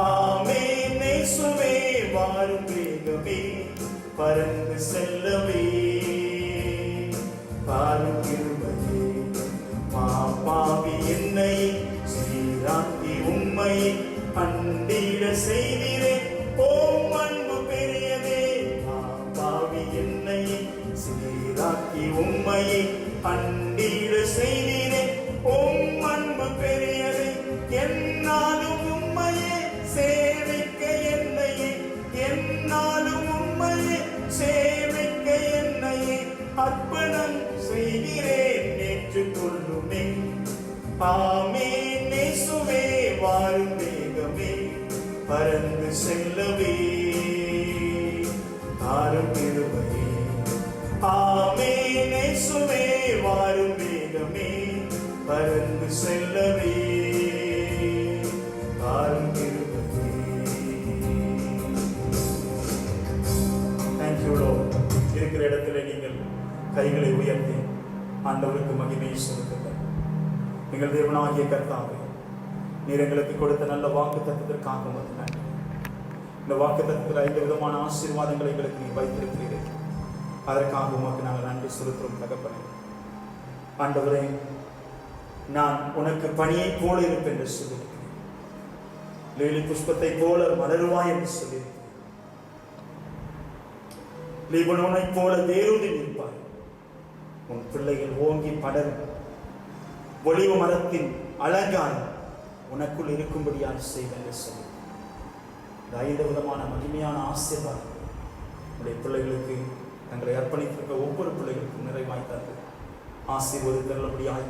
ஆமென். இயேசுவே வாரும் வேகமே, பறந்து செல்லவே தாரும் கிருபையே. பாவி என்னை சீராக்கி உம்மை அண்டிட செய்திரே, ஓம் அன்பு பெரியதே. பாவி என்னை சீராக்கி உம்மை அண்டிட செய்திரே, ஓம் அன்பு பெரியதே. என்னாலும் உம்மையே சேவிக்க என்னையே, என்னாலும் உம்மையே சேவிக்க என்னையே அர்ப்பணம் செய்கிறேன். ஏற்றுக்கொள்ளுமே ஆமென் இயேசுவே வாரும் வேகமே பறந்து செல்லவே தாரும் கிருபையே. ஆமென் இயேசுவே வாரும் வேகமே பறந்து செல்லவே தாரும் கிருபையே. Thank you Lord. இருக்கிற இடத்துல நீங்கள் கைகளை உயர்த்தி ஆண்டவருக்கு மகிமையை செலுத்துங்கள். எங்கள் தேவனாகிய கர்த்தாவே, நீர் எங்களுக்கு கொடுத்த நல்ல வாக்கு தத்துவத்திற்காக உமக்கு நன்றி. இந்த வாக்கு தத்துவத்தில் 5 விதமான ஆசீர்வாதங்களை எங்களுக்கு நீ வைத்திருக்கிறீர்கள். அதற்காக உமக்கு நாங்கள் நன்றி செலுத்துகிறோம் தகப்பனே. ஆண்டவரே, நான் உனக்கு பனியை போல இருப்பேன் என்று சொல்லியிருக்கிறேன். லீலி புஷ்பத்தை போல மலருவாய் என்று சொல்லியிருக்கிறேன். லீபனோனை போல வேரூன்றி நிற்பாய். உன் பிள்ளைகள் ஓங்கி படரும் ஒலிவ மரத்தின் அலங்காரம் உனக்குள் இருக்கும்படியாக செய்வேன் என்று சொல்லி 5 விதமான மகிமையான ஆசீர்வாதம் உடைய பிள்ளைகளுக்கு தங்களை அர்ப்பணித்திருக்க ஒவ்வொரு பிள்ளைகளுக்கும் நிறைவாய்த்தார்கள். ஆசீர்வதித்தருளபடியாய்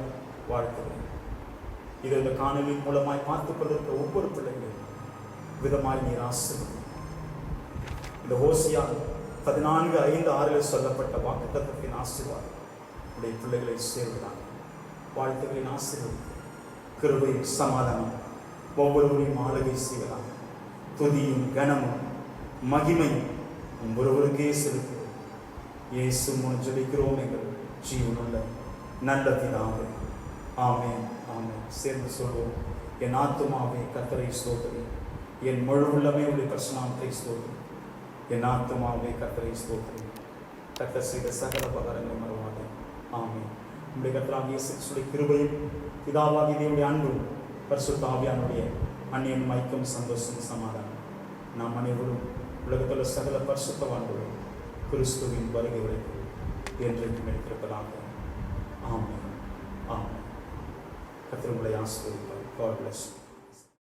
வாழ்த்துகிறேன். இது இந்த காணொலியின் மூலமாய் பார்த்துக் கொண்டிருக்கிற ஒவ்வொரு பிள்ளைகளையும் விதமாய் நீர் ஆசீர்வதி. இந்த ஹோசியா 14:5-6 சொல்லப்பட்ட வாக்குத்தத்தத்தின் ஆசீர்வாதம் உடைய பிள்ளைகளை சேர்வதாக வாழ்த்துகளின் ஆசீர்வாதம் கிருபையும் சமாதானம் ஒவ்வொருவரையும் ஆளுகை செய்வதாக. துதியும் கனமும் மகிமையும் ஒவ்வொருவருக்கே செலுத்துகிறோம். இயேசு மூலம் ஜெபிக்கிறோம் எங்கள் ஜீவனுள்ள நல்ல பிதாவே. ஆமென் ஆமென். சேர்ந்து சொல்வோம். என் ஆத்துமாவே கர்த்தரை ஸ்தோத்திரி, என் முழு உள்ளமே உடைய பரிசுநாமத்தை ஸ்தோத்திரி. என் ஆத்துமாவே கர்த்தரை ஸ்தோத்திரி, கர்த்தர் செய்த சகல உபகாரங்களை மறவாதே. ஆமென். நம்முடைய கர்த்தராகிய இயேசுவின் கிருபையும் பிதாவாகிய தேவனுடைய அன்பும் பரிசுத்த ஆவியானுடைய அந்நியன் ஐக்கியம் சந்தோஷம் சமாதானம் நாம் அனைவரும் உலகத்தில் சகல பரிசுத்தவான்களும் கிறிஸ்துவின் வருகை வரைக்கும் என்றைக்கும் எடுத்திருப்பதாக. ஆமென் ஆமென். கர்த்தர் உங்களை ஆசீர்வதிப்பார். God bless you.